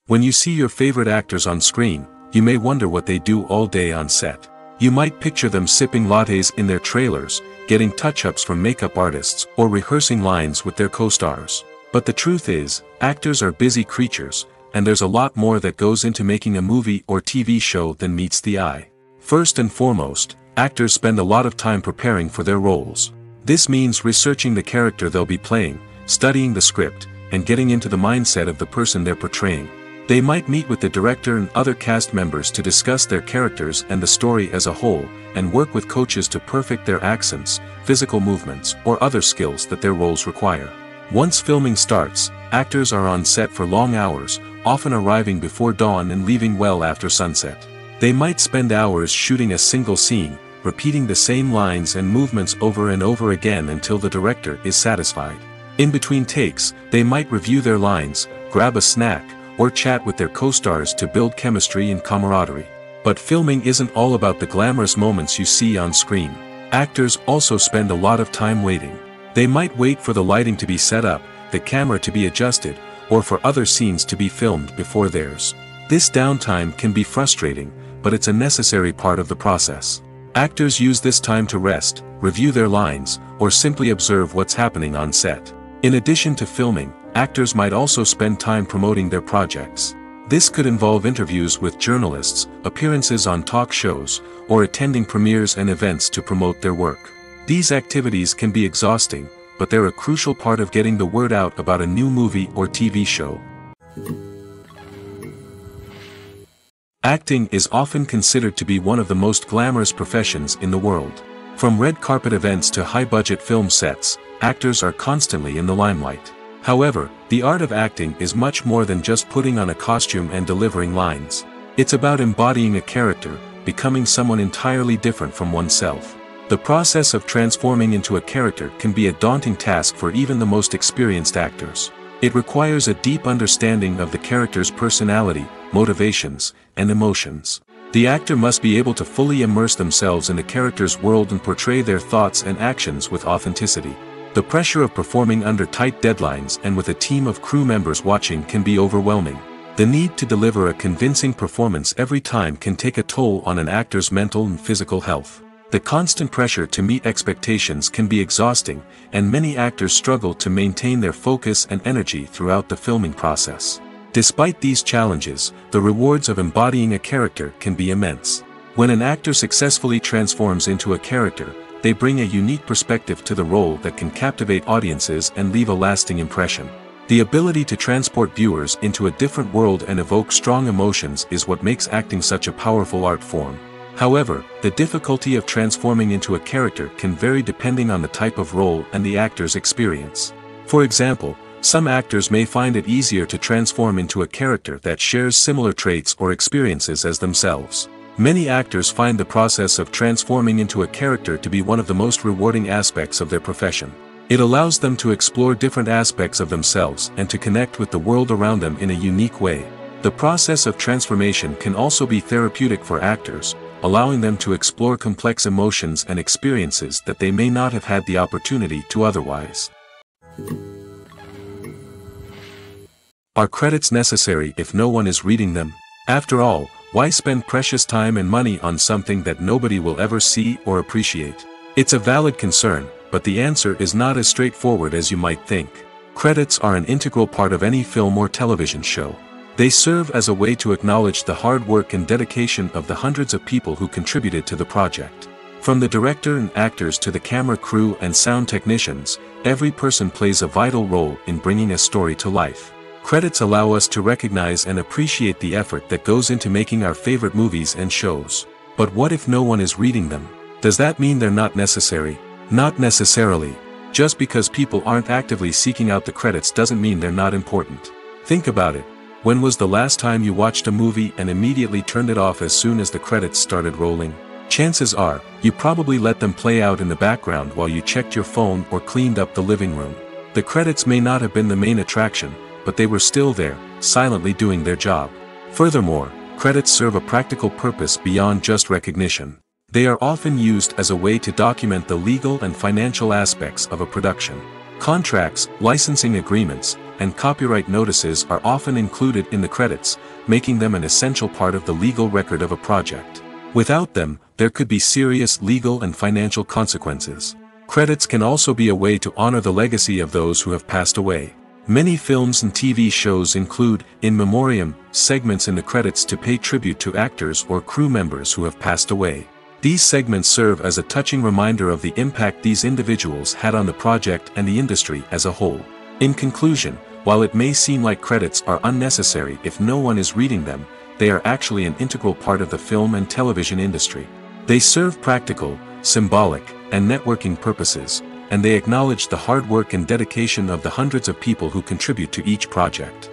When you see your favorite actors on screen, you may wonder what they do all day on set. You might picture them sipping lattes in their trailers, getting touch-ups from makeup artists, or rehearsing lines with their co-stars. But the truth is, actors are busy creatures, and there's a lot more that goes into making a movie or TV show than meets the eye. First and foremost, actors spend a lot of time preparing for their roles. This means researching the character they'll be playing, studying the script, and getting into the mindset of the person they're portraying. They might meet with the director and other cast members to discuss their characters and the story as a whole, and work with coaches to perfect their accents, physical movements, or other skills that their roles require. Once filming starts, actors are on set for long hours, often arriving before dawn and leaving well after sunset. They might spend hours shooting a single scene, repeating the same lines and movements over and over again until the director is satisfied. In between takes, they might review their lines, grab a snack, or chat with their co-stars to build chemistry and camaraderie. But filming isn't all about the glamorous moments you see on screen. Actors also spend a lot of time waiting. They might wait for the lighting to be set up, the camera to be adjusted, or for other scenes to be filmed before theirs. This downtime can be frustrating, but it's a necessary part of the process. Actors use this time to rest, review their lines, or simply observe what's happening on set. In addition to filming, actors might also spend time promoting their projects. This could involve interviews with journalists, appearances on talk shows, or attending premieres and events to promote their work. These activities can be exhausting, but they're a crucial part of getting the word out about a new movie or TV show. Acting is often considered to be one of the most glamorous professions in the world. From red carpet events to high-budget film sets, actors are constantly in the limelight. However, the art of acting is much more than just putting on a costume and delivering lines. It's about embodying a character, becoming someone entirely different from oneself. The process of transforming into a character can be a daunting task for even the most experienced actors. It requires a deep understanding of the character's personality, motivations, and emotions. The actor must be able to fully immerse themselves in the character's world and portray their thoughts and actions with authenticity. The pressure of performing under tight deadlines and with a team of crew members watching can be overwhelming. The need to deliver a convincing performance every time can take a toll on an actor's mental and physical health. The constant pressure to meet expectations can be exhausting, and many actors struggle to maintain their focus and energy throughout the filming process. Despite these challenges, the rewards of embodying a character can be immense. When an actor successfully transforms into a character, they bring a unique perspective to the role that can captivate audiences and leave a lasting impression. The ability to transport viewers into a different world and evoke strong emotions is what makes acting such a powerful art form. However, the difficulty of transforming into a character can vary depending on the type of role and the actor's experience. For example, some actors may find it easier to transform into a character that shares similar traits or experiences as themselves. Many actors find the process of transforming into a character to be one of the most rewarding aspects of their profession. It allows them to explore different aspects of themselves and to connect with the world around them in a unique way. The process of transformation can also be therapeutic for actors, allowing them to explore complex emotions and experiences that they may not have had the opportunity to otherwise. Are credits necessary if no one is reading them? After all, why spend precious time and money on something that nobody will ever see or appreciate? It's a valid concern, but the answer is not as straightforward as you might think. Credits are an integral part of any film or television show. They serve as a way to acknowledge the hard work and dedication of the hundreds of people who contributed to the project. From the director and actors to the camera crew and sound technicians, every person plays a vital role in bringing a story to life. Credits allow us to recognize and appreciate the effort that goes into making our favorite movies and shows. But what if no one is reading them? Does that mean they're not necessary? Not necessarily. Just because people aren't actively seeking out the credits doesn't mean they're not important. Think about it. When was the last time you watched a movie and immediately turned it off as soon as the credits started rolling? Chances are, you probably let them play out in the background while you checked your phone or cleaned up the living room. The credits may not have been the main attraction, but they were still there, silently doing their job. Furthermore, credits serve a practical purpose beyond just recognition. They are often used as a way to document the legal and financial aspects of a production. Contracts, licensing agreements, and copyright notices are often included in the credits, making them an essential part of the legal record of a project. Without them, there could be serious legal and financial consequences. Credits can also be a way to honor the legacy of those who have passed away. Many films and TV shows include, in memoriam, segments in the credits to pay tribute to actors or crew members who have passed away. These segments serve as a touching reminder of the impact these individuals had on the project and the industry as a whole. In conclusion, while it may seem like credits are unnecessary if no one is reading them, they are actually an integral part of the film and television industry. They serve practical, symbolic, and networking purposes, and they acknowledge the hard work and dedication of the hundreds of people who contribute to each project.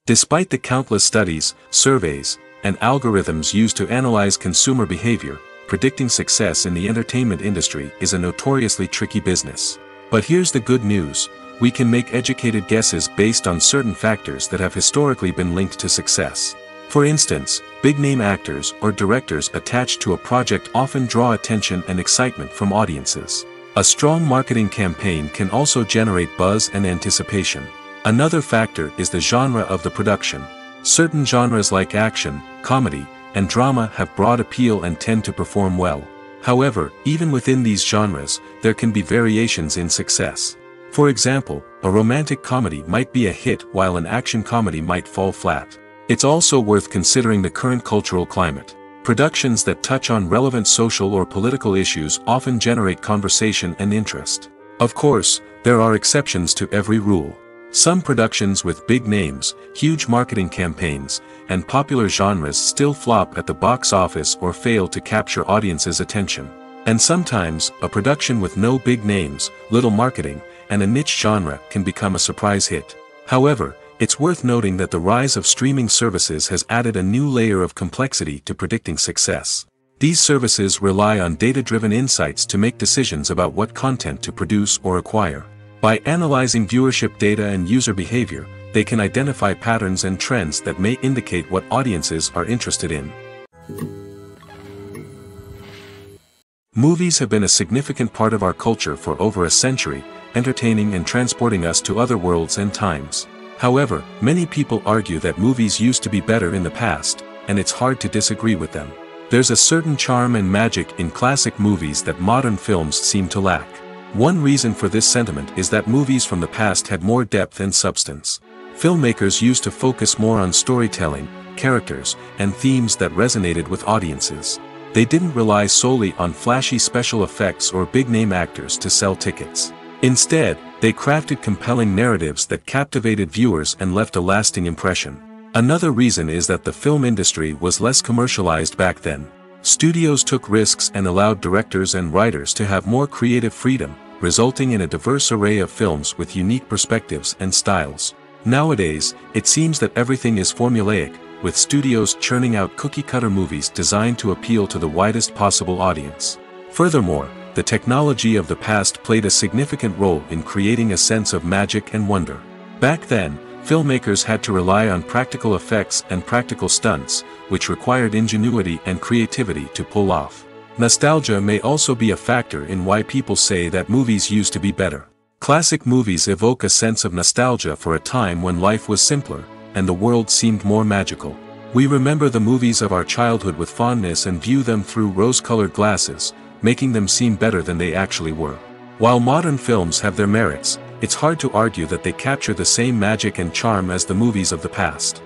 Despite the countless studies, surveys, and algorithms used to analyze consumer behavior, predicting success in the entertainment industry is a notoriously tricky business. But here's the good news: we can make educated guesses based on certain factors that have historically been linked to success. For instance, big-name actors or directors attached to a project often draw attention and excitement from audiences. A strong marketing campaign can also generate buzz and anticipation. Another factor is the genre of the production. Certain genres like action, comedy, and drama have broad appeal and tend to perform well. However, even within these genres, there can be variations in success. For example, a romantic comedy might be a hit while an action comedy might fall flat. It's also worth considering the current cultural climate. Productions that touch on relevant social or political issues often generate conversation and interest. Of course, there are exceptions to every rule. Some productions with big names, huge marketing campaigns, and popular genres still flop at the box office or fail to capture audiences' attention. And sometimes, a production with no big names, little marketing, and a niche genre can become a surprise hit. However, it's worth noting that the rise of streaming services has added a new layer of complexity to predicting success. These services rely on data-driven insights to make decisions about what content to produce or acquire. By analyzing viewership data and user behavior, they can identify patterns and trends that may indicate what audiences are interested in. Movies have been a significant part of our culture for over a century, entertaining and transporting us to other worlds and times. However, many people argue that movies used to be better in the past, and it's hard to disagree with them. There's a certain charm and magic in classic movies that modern films seem to lack. One reason for this sentiment is that movies from the past had more depth and substance. Filmmakers used to focus more on storytelling, characters, and themes that resonated with audiences. They didn't rely solely on flashy special effects or big-name actors to sell tickets. Instead, they crafted compelling narratives that captivated viewers and left a lasting impression. Another reason is that the film industry was less commercialized back then. Studios took risks and allowed directors and writers to have more creative freedom, resulting in a diverse array of films with unique perspectives and styles. Nowadays, it seems that everything is formulaic, with studios churning out cookie-cutter movies designed to appeal to the widest possible audience. Furthermore, the technology of the past played a significant role in creating a sense of magic and wonder. Back then, filmmakers had to rely on practical effects and practical stunts, which required ingenuity and creativity to pull off. Nostalgia may also be a factor in why people say that movies used to be better. Classic movies evoke a sense of nostalgia for a time when life was simpler, and the world seemed more magical. We remember the movies of our childhood with fondness and view them through rose-colored glasses, making them seem better than they actually were. While modern films have their merits, it's hard to argue that they capture the same magic and charm as the movies of the past.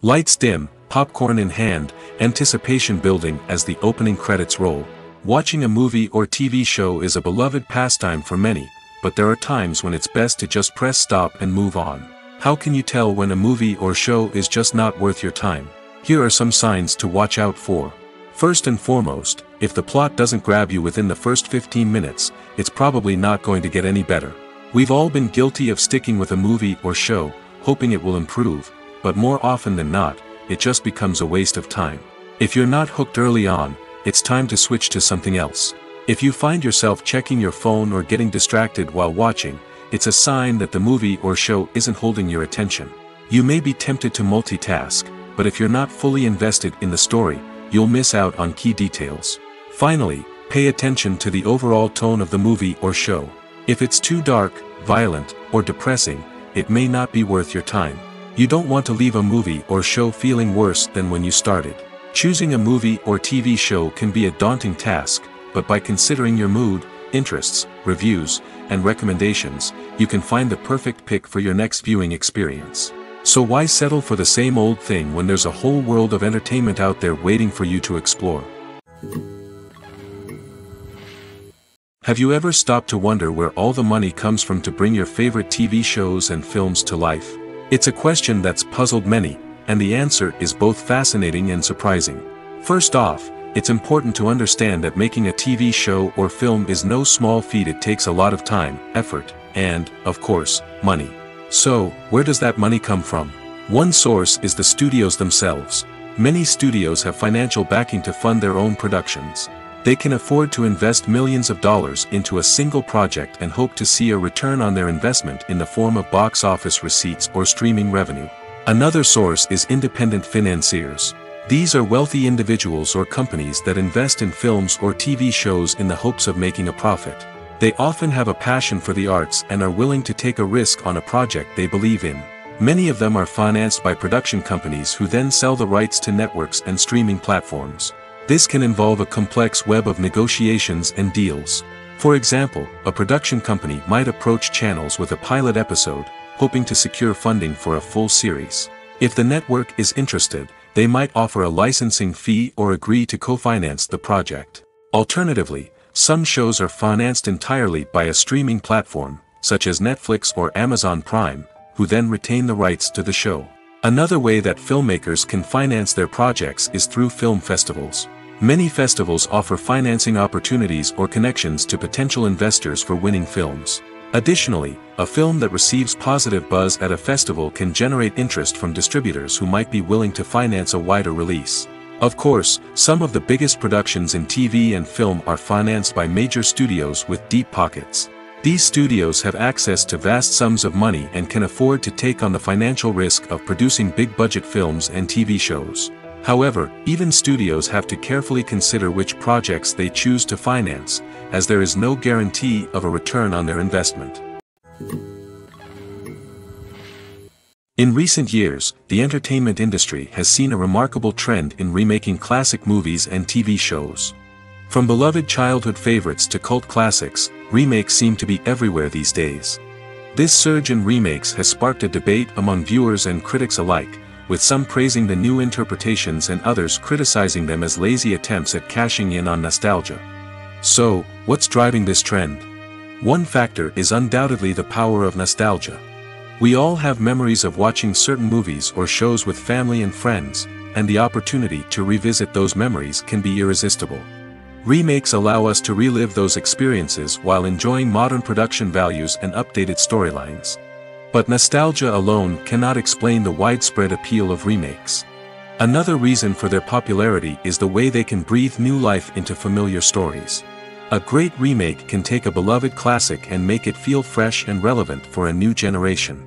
Lights dim, popcorn in hand, anticipation building as the opening credits roll. Watching a movie or TV show is a beloved pastime for many, but there are times when it's best to just press stop and move on. How can you tell when a movie or show is just not worth your time? Here are some signs to watch out for. First and foremost, if the plot doesn't grab you within the first 15 minutes, it's probably not going to get any better. We've all been guilty of sticking with a movie or show, hoping it will improve, but more often than not, it just becomes a waste of time. If you're not hooked early on, it's time to switch to something else. If you find yourself checking your phone or getting distracted while watching, it's a sign that the movie or show isn't holding your attention. You may be tempted to multitask, but if you're not fully invested in the story, you'll miss out on key details. Finally, pay attention to the overall tone of the movie or show. If it's too dark, violent, or depressing, it may not be worth your time. You don't want to leave a movie or show feeling worse than when you started. Choosing a movie or TV show can be a daunting task, but by considering your mood, interests, reviews, and recommendations, you can find the perfect pick for your next viewing experience. So why settle for the same old thing when there's a whole world of entertainment out there waiting for you to explore? Have you ever stopped to wonder where all the money comes from to bring your favorite TV shows and films to life? It's a question that's puzzled many, and the answer is both fascinating and surprising. First off, it's important to understand that making a TV show or film is no small feat. It takes a lot of time, effort, and, of course, money. So, where does that money come from? One source is the studios themselves. Many studios have financial backing to fund their own productions. They can afford to invest millions of dollars into a single project and hope to see a return on their investment in the form of box office receipts or streaming revenue. Another source is independent financiers. These are wealthy individuals or companies that invest in films or TV shows in the hopes of making a profit. They often have a passion for the arts and are willing to take a risk on a project they believe in. Many of them are financed by production companies who then sell the rights to networks and streaming platforms. This can involve a complex web of negotiations and deals. For example, a production company might approach channels with a pilot episode, hoping to secure funding for a full series. If the network is interested, they might offer a licensing fee or agree to co-finance the project. Alternatively, some shows are financed entirely by a streaming platform, such as Netflix or Amazon Prime, who then retain the rights to the show. Another way that filmmakers can finance their projects is through film festivals. Many festivals offer financing opportunities or connections to potential investors for winning films. Additionally, a film that receives positive buzz at a festival can generate interest from distributors who might be willing to finance a wider release. Of course, some of the biggest productions in TV and film are financed by major studios with deep pockets. These studios have access to vast sums of money and can afford to take on the financial risk of producing big-budget films and TV shows. However, even studios have to carefully consider which projects they choose to finance, as there is no guarantee of a return on their investment. In recent years, the entertainment industry has seen a remarkable trend in remaking classic movies and TV shows. From beloved childhood favorites to cult classics, remakes seem to be everywhere these days. This surge in remakes has sparked a debate among viewers and critics alike, with some praising the new interpretations and others criticizing them as lazy attempts at cashing in on nostalgia. So, what's driving this trend? One factor is undoubtedly the power of nostalgia. We all have memories of watching certain movies or shows with family and friends, and the opportunity to revisit those memories can be irresistible. Remakes allow us to relive those experiences while enjoying modern production values and updated storylines. But nostalgia alone cannot explain the widespread appeal of remakes. Another reason for their popularity is the way they can breathe new life into familiar stories. A great remake can take a beloved classic and make it feel fresh and relevant for a new generation.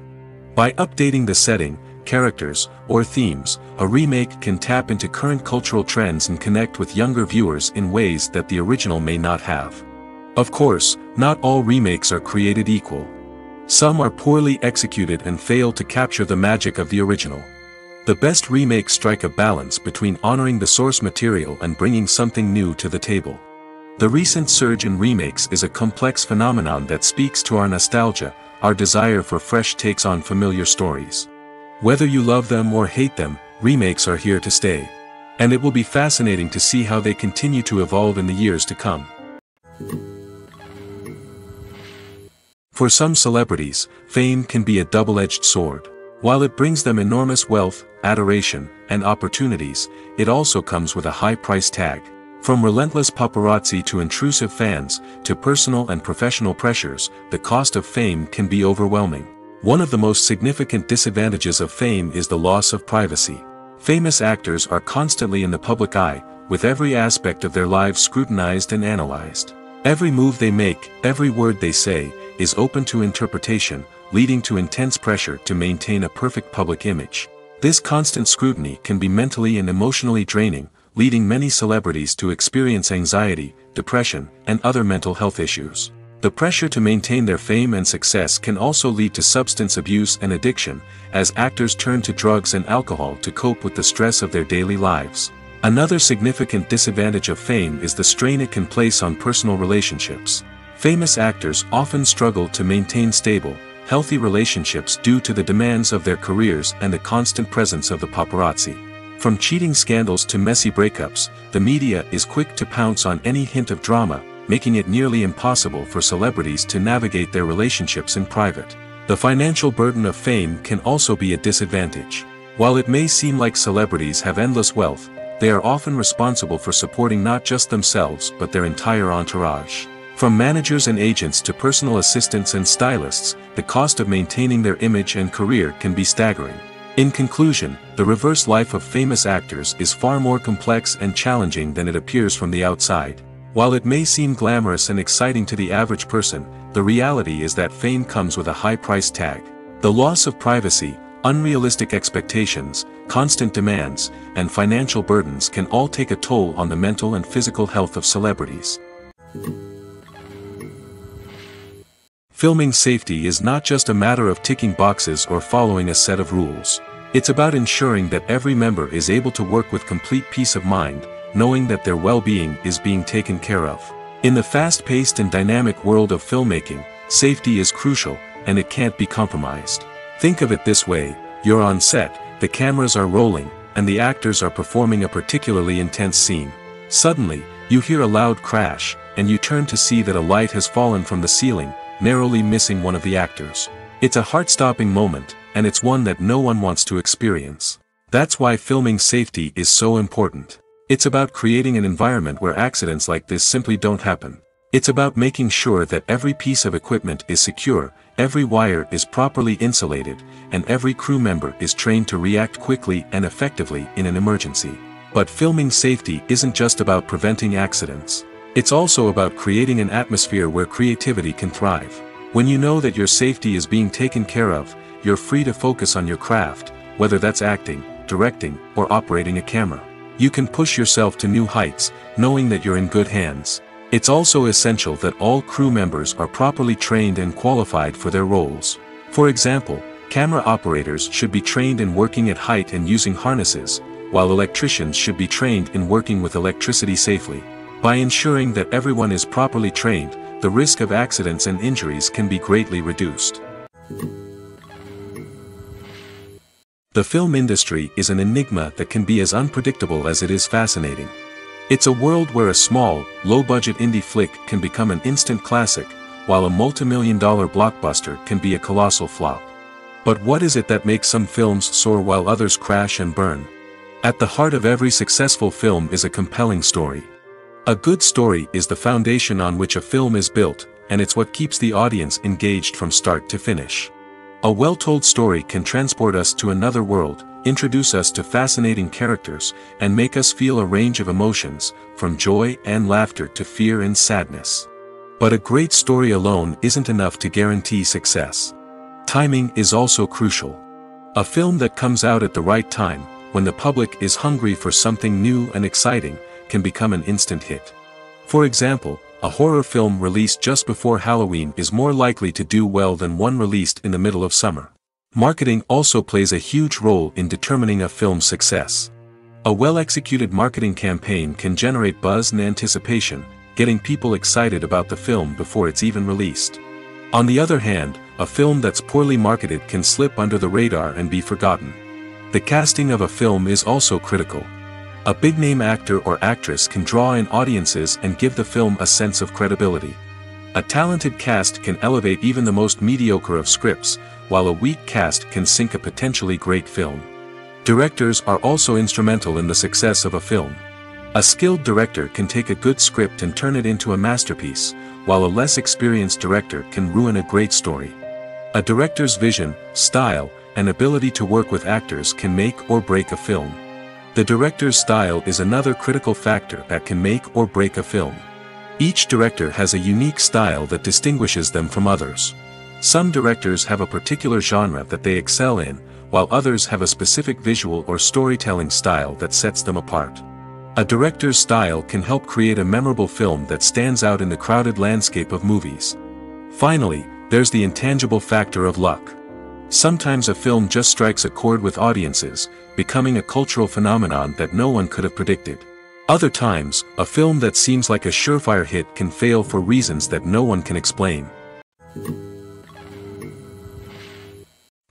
By updating the setting, characters, or themes, a remake can tap into current cultural trends and connect with younger viewers in ways that the original may not have. Of course, not all remakes are created equal. Some are poorly executed and fail to capture the magic of the original. The best remakes strike a balance between honoring the source material and bringing something new to the table. The recent surge in remakes is a complex phenomenon that speaks to our nostalgia, our desire for fresh takes on familiar stories. Whether you love them or hate them, remakes are here to stay. And it will be fascinating to see how they continue to evolve in the years to come. For some celebrities, fame can be a double-edged sword. While it brings them enormous wealth, adoration, and opportunities, it also comes with a high price tag. From relentless paparazzi to intrusive fans, to personal and professional pressures, the cost of fame can be overwhelming. One of the most significant disadvantages of fame is the loss of privacy. Famous actors are constantly in the public eye, with every aspect of their lives scrutinized and analyzed. Every move they make, every word they say, is open to interpretation, leading to intense pressure to maintain a perfect public image. This constant scrutiny can be mentally and emotionally draining, leading many celebrities to experience anxiety, depression, and other mental health issues. The pressure to maintain their fame and success can also lead to substance abuse and addiction, as actors turn to drugs and alcohol to cope with the stress of their daily lives. Another significant disadvantage of fame is the strain it can place on personal relationships. Famous actors often struggle to maintain stable, healthy relationships due to the demands of their careers and the constant presence of the paparazzi. From cheating scandals to messy breakups, the media is quick to pounce on any hint of drama, making it nearly impossible for celebrities to navigate their relationships in private. The financial burden of fame can also be a disadvantage. While it may seem like celebrities have endless wealth, they are often responsible for supporting not just themselves but their entire entourage. From managers and agents to personal assistants and stylists, the cost of maintaining their image and career can be staggering. In conclusion, the reverse life of famous actors is far more complex and challenging than it appears from the outside. While it may seem glamorous and exciting to the average person, the reality is that fame comes with a high price tag. The loss of privacy, unrealistic expectations, constant demands, and financial burdens can all take a toll on the mental and physical health of celebrities. Filming safety is not just a matter of ticking boxes or following a set of rules. It's about ensuring that every member is able to work with complete peace of mind, knowing that their well-being is being taken care of. In the fast-paced and dynamic world of filmmaking, safety is crucial, and it can't be compromised. Think of it this way: you're on set, the cameras are rolling, and the actors are performing a particularly intense scene. Suddenly, you hear a loud crash, and you turn to see that a light has fallen from the ceiling, narrowly missing one of the actors. It's a heart-stopping moment, and it's one that no one wants to experience. That's why filming safety is so important. It's about creating an environment where accidents like this simply don't happen. It's about making sure that every piece of equipment is secure, every wire is properly insulated, and every crew member is trained to react quickly and effectively in an emergency. But filming safety isn't just about preventing accidents. It's also about creating an atmosphere where creativity can thrive. When you know that your safety is being taken care of, you're free to focus on your craft, whether that's acting, directing, or operating a camera. You can push yourself to new heights, knowing that you're in good hands. It's also essential that all crew members are properly trained and qualified for their roles. For example, camera operators should be trained in working at height and using harnesses, while electricians should be trained in working with electricity safely. By ensuring that everyone is properly trained, the risk of accidents and injuries can be greatly reduced. The film industry is an enigma that can be as unpredictable as it is fascinating. It's a world where a small, low-budget indie flick can become an instant classic, while a multi-million-dollar blockbuster can be a colossal flop. But what is it that makes some films soar while others crash and burn? At the heart of every successful film is a compelling story. A good story is the foundation on which a film is built, and it's what keeps the audience engaged from start to finish. A well-told story can transport us to another world, introduce us to fascinating characters, and make us feel a range of emotions, from joy and laughter to fear and sadness. But a great story alone isn't enough to guarantee success. Timing is also crucial. A film that comes out at the right time, when the public is hungry for something new and exciting, can become an instant hit. For example, a horror film released just before Halloween is more likely to do well than one released in the middle of summer. Marketing also plays a huge role in determining a film's success. A well-executed marketing campaign can generate buzz and anticipation, getting people excited about the film before it's even released. On the other hand, a film that's poorly marketed can slip under the radar and be forgotten. The casting of a film is also critical. A big-name actor or actress can draw in audiences and give the film a sense of credibility. A talented cast can elevate even the most mediocre of scripts, while a weak cast can sink a potentially great film. Directors are also instrumental in the success of a film. A skilled director can take a good script and turn it into a masterpiece, while a less experienced director can ruin a great story. A director's vision, style, and ability to work with actors can make or break a film. The director's style is another critical factor that can make or break a film. Each director has a unique style that distinguishes them from others. Some directors have a particular genre that they excel in, while others have a specific visual or storytelling style that sets them apart. A director's style can help create a memorable film that stands out in the crowded landscape of movies. Finally, there's the intangible factor of luck. Sometimes a film just strikes a chord with audiences, becoming a cultural phenomenon that no one could have predicted. Other times, a film that seems like a surefire hit can fail for reasons that no one can explain.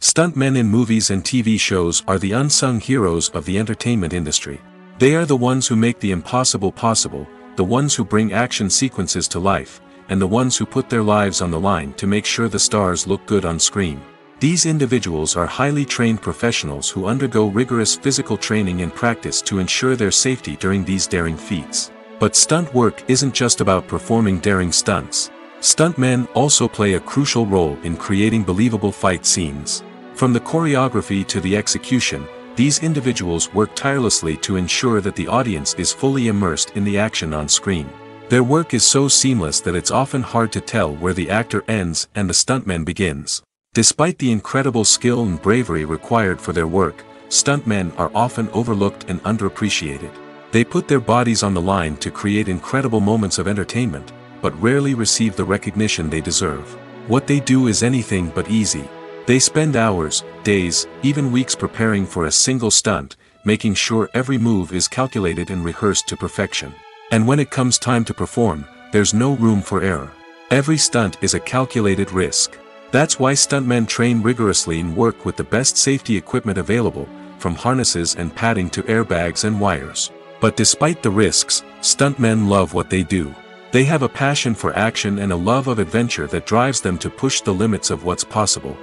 Stuntmen in movies and TV shows are the unsung heroes of the entertainment industry. They are the ones who make the impossible possible, the ones who bring action sequences to life, and the ones who put their lives on the line to make sure the stars look good on screen. These individuals are highly trained professionals who undergo rigorous physical training and practice to ensure their safety during these daring feats. But stunt work isn't just about performing daring stunts. Stuntmen also play a crucial role in creating believable fight scenes. From the choreography to the execution, these individuals work tirelessly to ensure that the audience is fully immersed in the action on screen. Their work is so seamless that it's often hard to tell where the actor ends and the stuntman begins. Despite the incredible skill and bravery required for their work, stuntmen are often overlooked and underappreciated. They put their bodies on the line to create incredible moments of entertainment, but rarely receive the recognition they deserve. What they do is anything but easy. They spend hours, days, even weeks preparing for a single stunt, making sure every move is calculated and rehearsed to perfection. And when it comes time to perform, there's no room for error. Every stunt is a calculated risk. That's why stuntmen train rigorously and work with the best safety equipment available, from harnesses and padding to airbags and wires. But despite the risks, stuntmen love what they do. They have a passion for action and a love of adventure that drives them to push the limits of what's possible.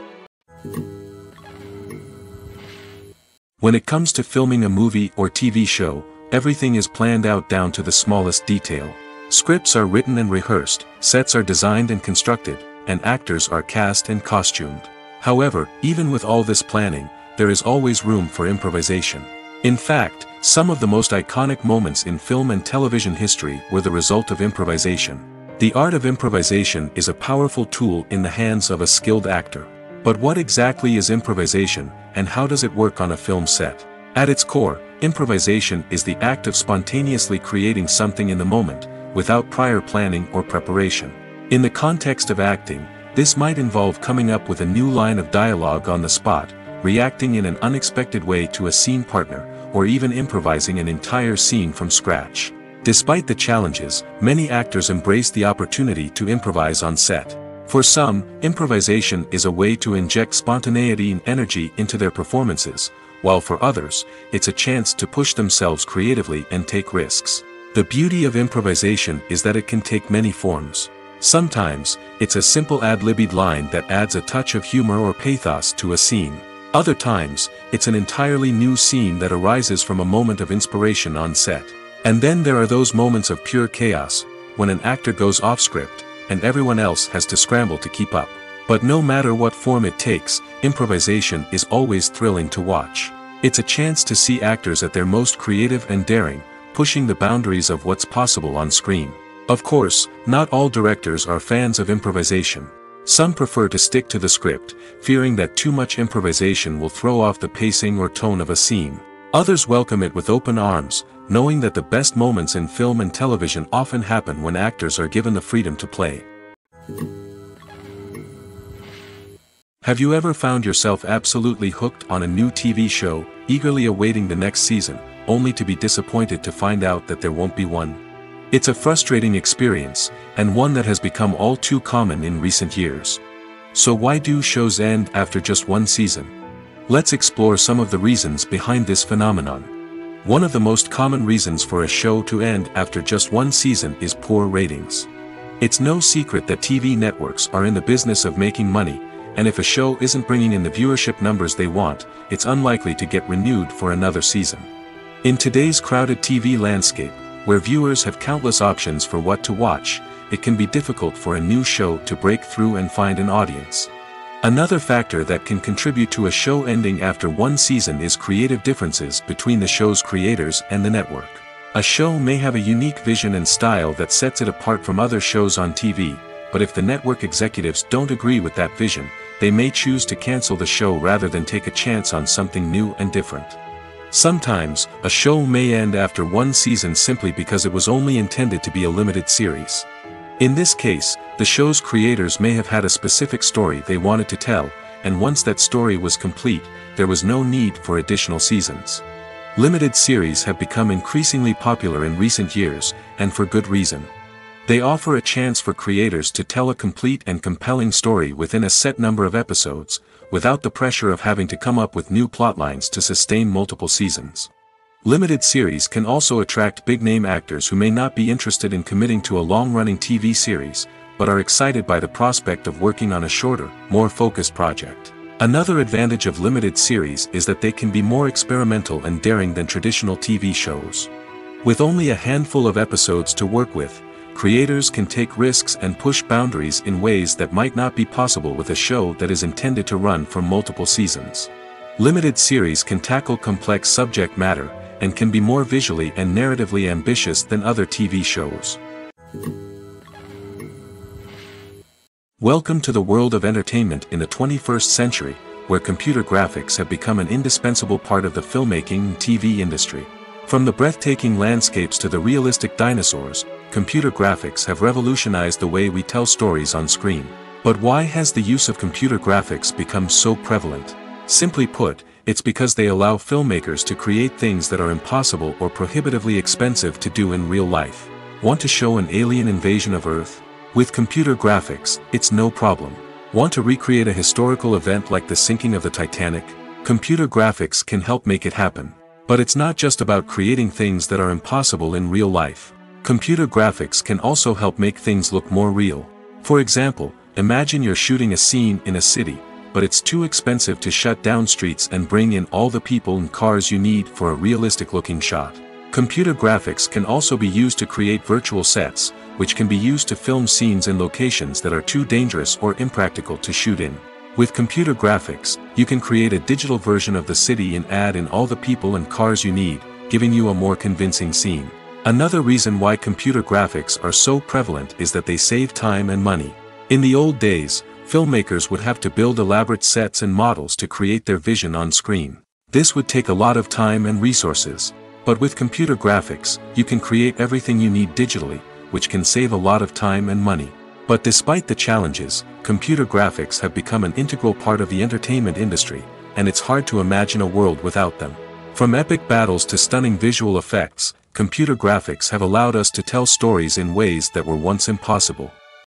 When it comes to filming a movie or TV show, everything is planned out down to the smallest detail. Scripts are written and rehearsed, sets are designed and constructed, and actors are cast and costumed. However, even with all this planning, there is always room for improvisation. In fact, some of the most iconic moments in film and television history were the result of improvisation. The art of improvisation is a powerful tool in the hands of a skilled actor. But what exactly is improvisation, and how does it work on a film set? At its core, improvisation is the act of spontaneously creating something in the moment, without prior planning or preparation. In the context of acting, this might involve coming up with a new line of dialogue on the spot, reacting in an unexpected way to a scene partner, or even improvising an entire scene from scratch. Despite the challenges, many actors embrace the opportunity to improvise on set. For some, improvisation is a way to inject spontaneity and energy into their performances, while for others, it's a chance to push themselves creatively and take risks. The beauty of improvisation is that it can take many forms. Sometimes, it's a simple ad-libbed line that adds a touch of humor or pathos to a scene. Other times, it's an entirely new scene that arises from a moment of inspiration on set. And then there are those moments of pure chaos, when an actor goes off script, and everyone else has to scramble to keep up. But no matter what form it takes, improvisation is always thrilling to watch. It's a chance to see actors at their most creative and daring, pushing the boundaries of what's possible on screen. Of course, not all directors are fans of improvisation. Some prefer to stick to the script, fearing that too much improvisation will throw off the pacing or tone of a scene. Others welcome it with open arms, knowing that the best moments in film and television often happen when actors are given the freedom to play. Have you ever found yourself absolutely hooked on a new TV show, eagerly awaiting the next season, only to be disappointed to find out that there won't be one? It's a frustrating experience, and one that has become all too common in recent years. So why do shows end after just one season? Let's explore some of the reasons behind this phenomenon. One of the most common reasons for a show to end after just one season is poor ratings. It's no secret that TV networks are in the business of making money, and if a show isn't bringing in the viewership numbers they want, it's unlikely to get renewed for another season. In today's crowded TV landscape, where viewers have countless options for what to watch, it can be difficult for a new show to break through and find an audience. Another factor that can contribute to a show ending after one season is creative differences between the show's creators and the network. A show may have a unique vision and style that sets it apart from other shows on TV, but if the network executives don't agree with that vision, they may choose to cancel the show rather than take a chance on something new and different. Sometimes, a show may end after one season simply because it was only intended to be a limited series. In this case, the show's creators may have had a specific story they wanted to tell, and once that story was complete, there was no need for additional seasons. Limited series have become increasingly popular in recent years, and for good reason. They offer a chance for creators to tell a complete and compelling story within a set number of episodes, without the pressure of having to come up with new plotlines to sustain multiple seasons. Limited series can also attract big-name actors who may not be interested in committing to a long-running TV series, but are excited by the prospect of working on a shorter, more focused project. Another advantage of limited series is that they can be more experimental and daring than traditional TV shows. With only a handful of episodes to work with, creators can take risks and push boundaries in ways that might not be possible with a show that is intended to run for multiple seasons. Limited series can tackle complex subject matter, and can be more visually and narratively ambitious than other TV shows. Welcome to the world of entertainment in the 21st century, where computer graphics have become an indispensable part of the filmmaking and TV industry. From the breathtaking landscapes to the realistic dinosaurs, computer graphics have revolutionized the way we tell stories on screen. But why has the use of computer graphics become so prevalent? Simply put, it's because they allow filmmakers to create things that are impossible or prohibitively expensive to do in real life. Want to show an alien invasion of Earth? With computer graphics, it's no problem. Want to recreate a historical event like the sinking of the Titanic? Computer graphics can help make it happen. But it's not just about creating things that are impossible in real life. Computer graphics can also help make things look more real. For example, imagine you're shooting a scene in a city, but it's too expensive to shut down streets and bring in all the people and cars you need for a realistic-looking shot. Computer graphics can also be used to create virtual sets, which can be used to film scenes in locations that are too dangerous or impractical to shoot in. With computer graphics, you can create a digital version of the city and add in all the people and cars you need, giving you a more convincing scene. Another reason why computer graphics are so prevalent is that they save time and money. In the old days, filmmakers would have to build elaborate sets and models to create their vision on screen. This would take a lot of time and resources. But with computer graphics, you can create everything you need digitally, which can save a lot of time and money. But despite the challenges, computer graphics have become an integral part of the entertainment industry, and it's hard to imagine a world without them. From epic battles to stunning visual effects, computer graphics have allowed us to tell stories in ways that were once impossible.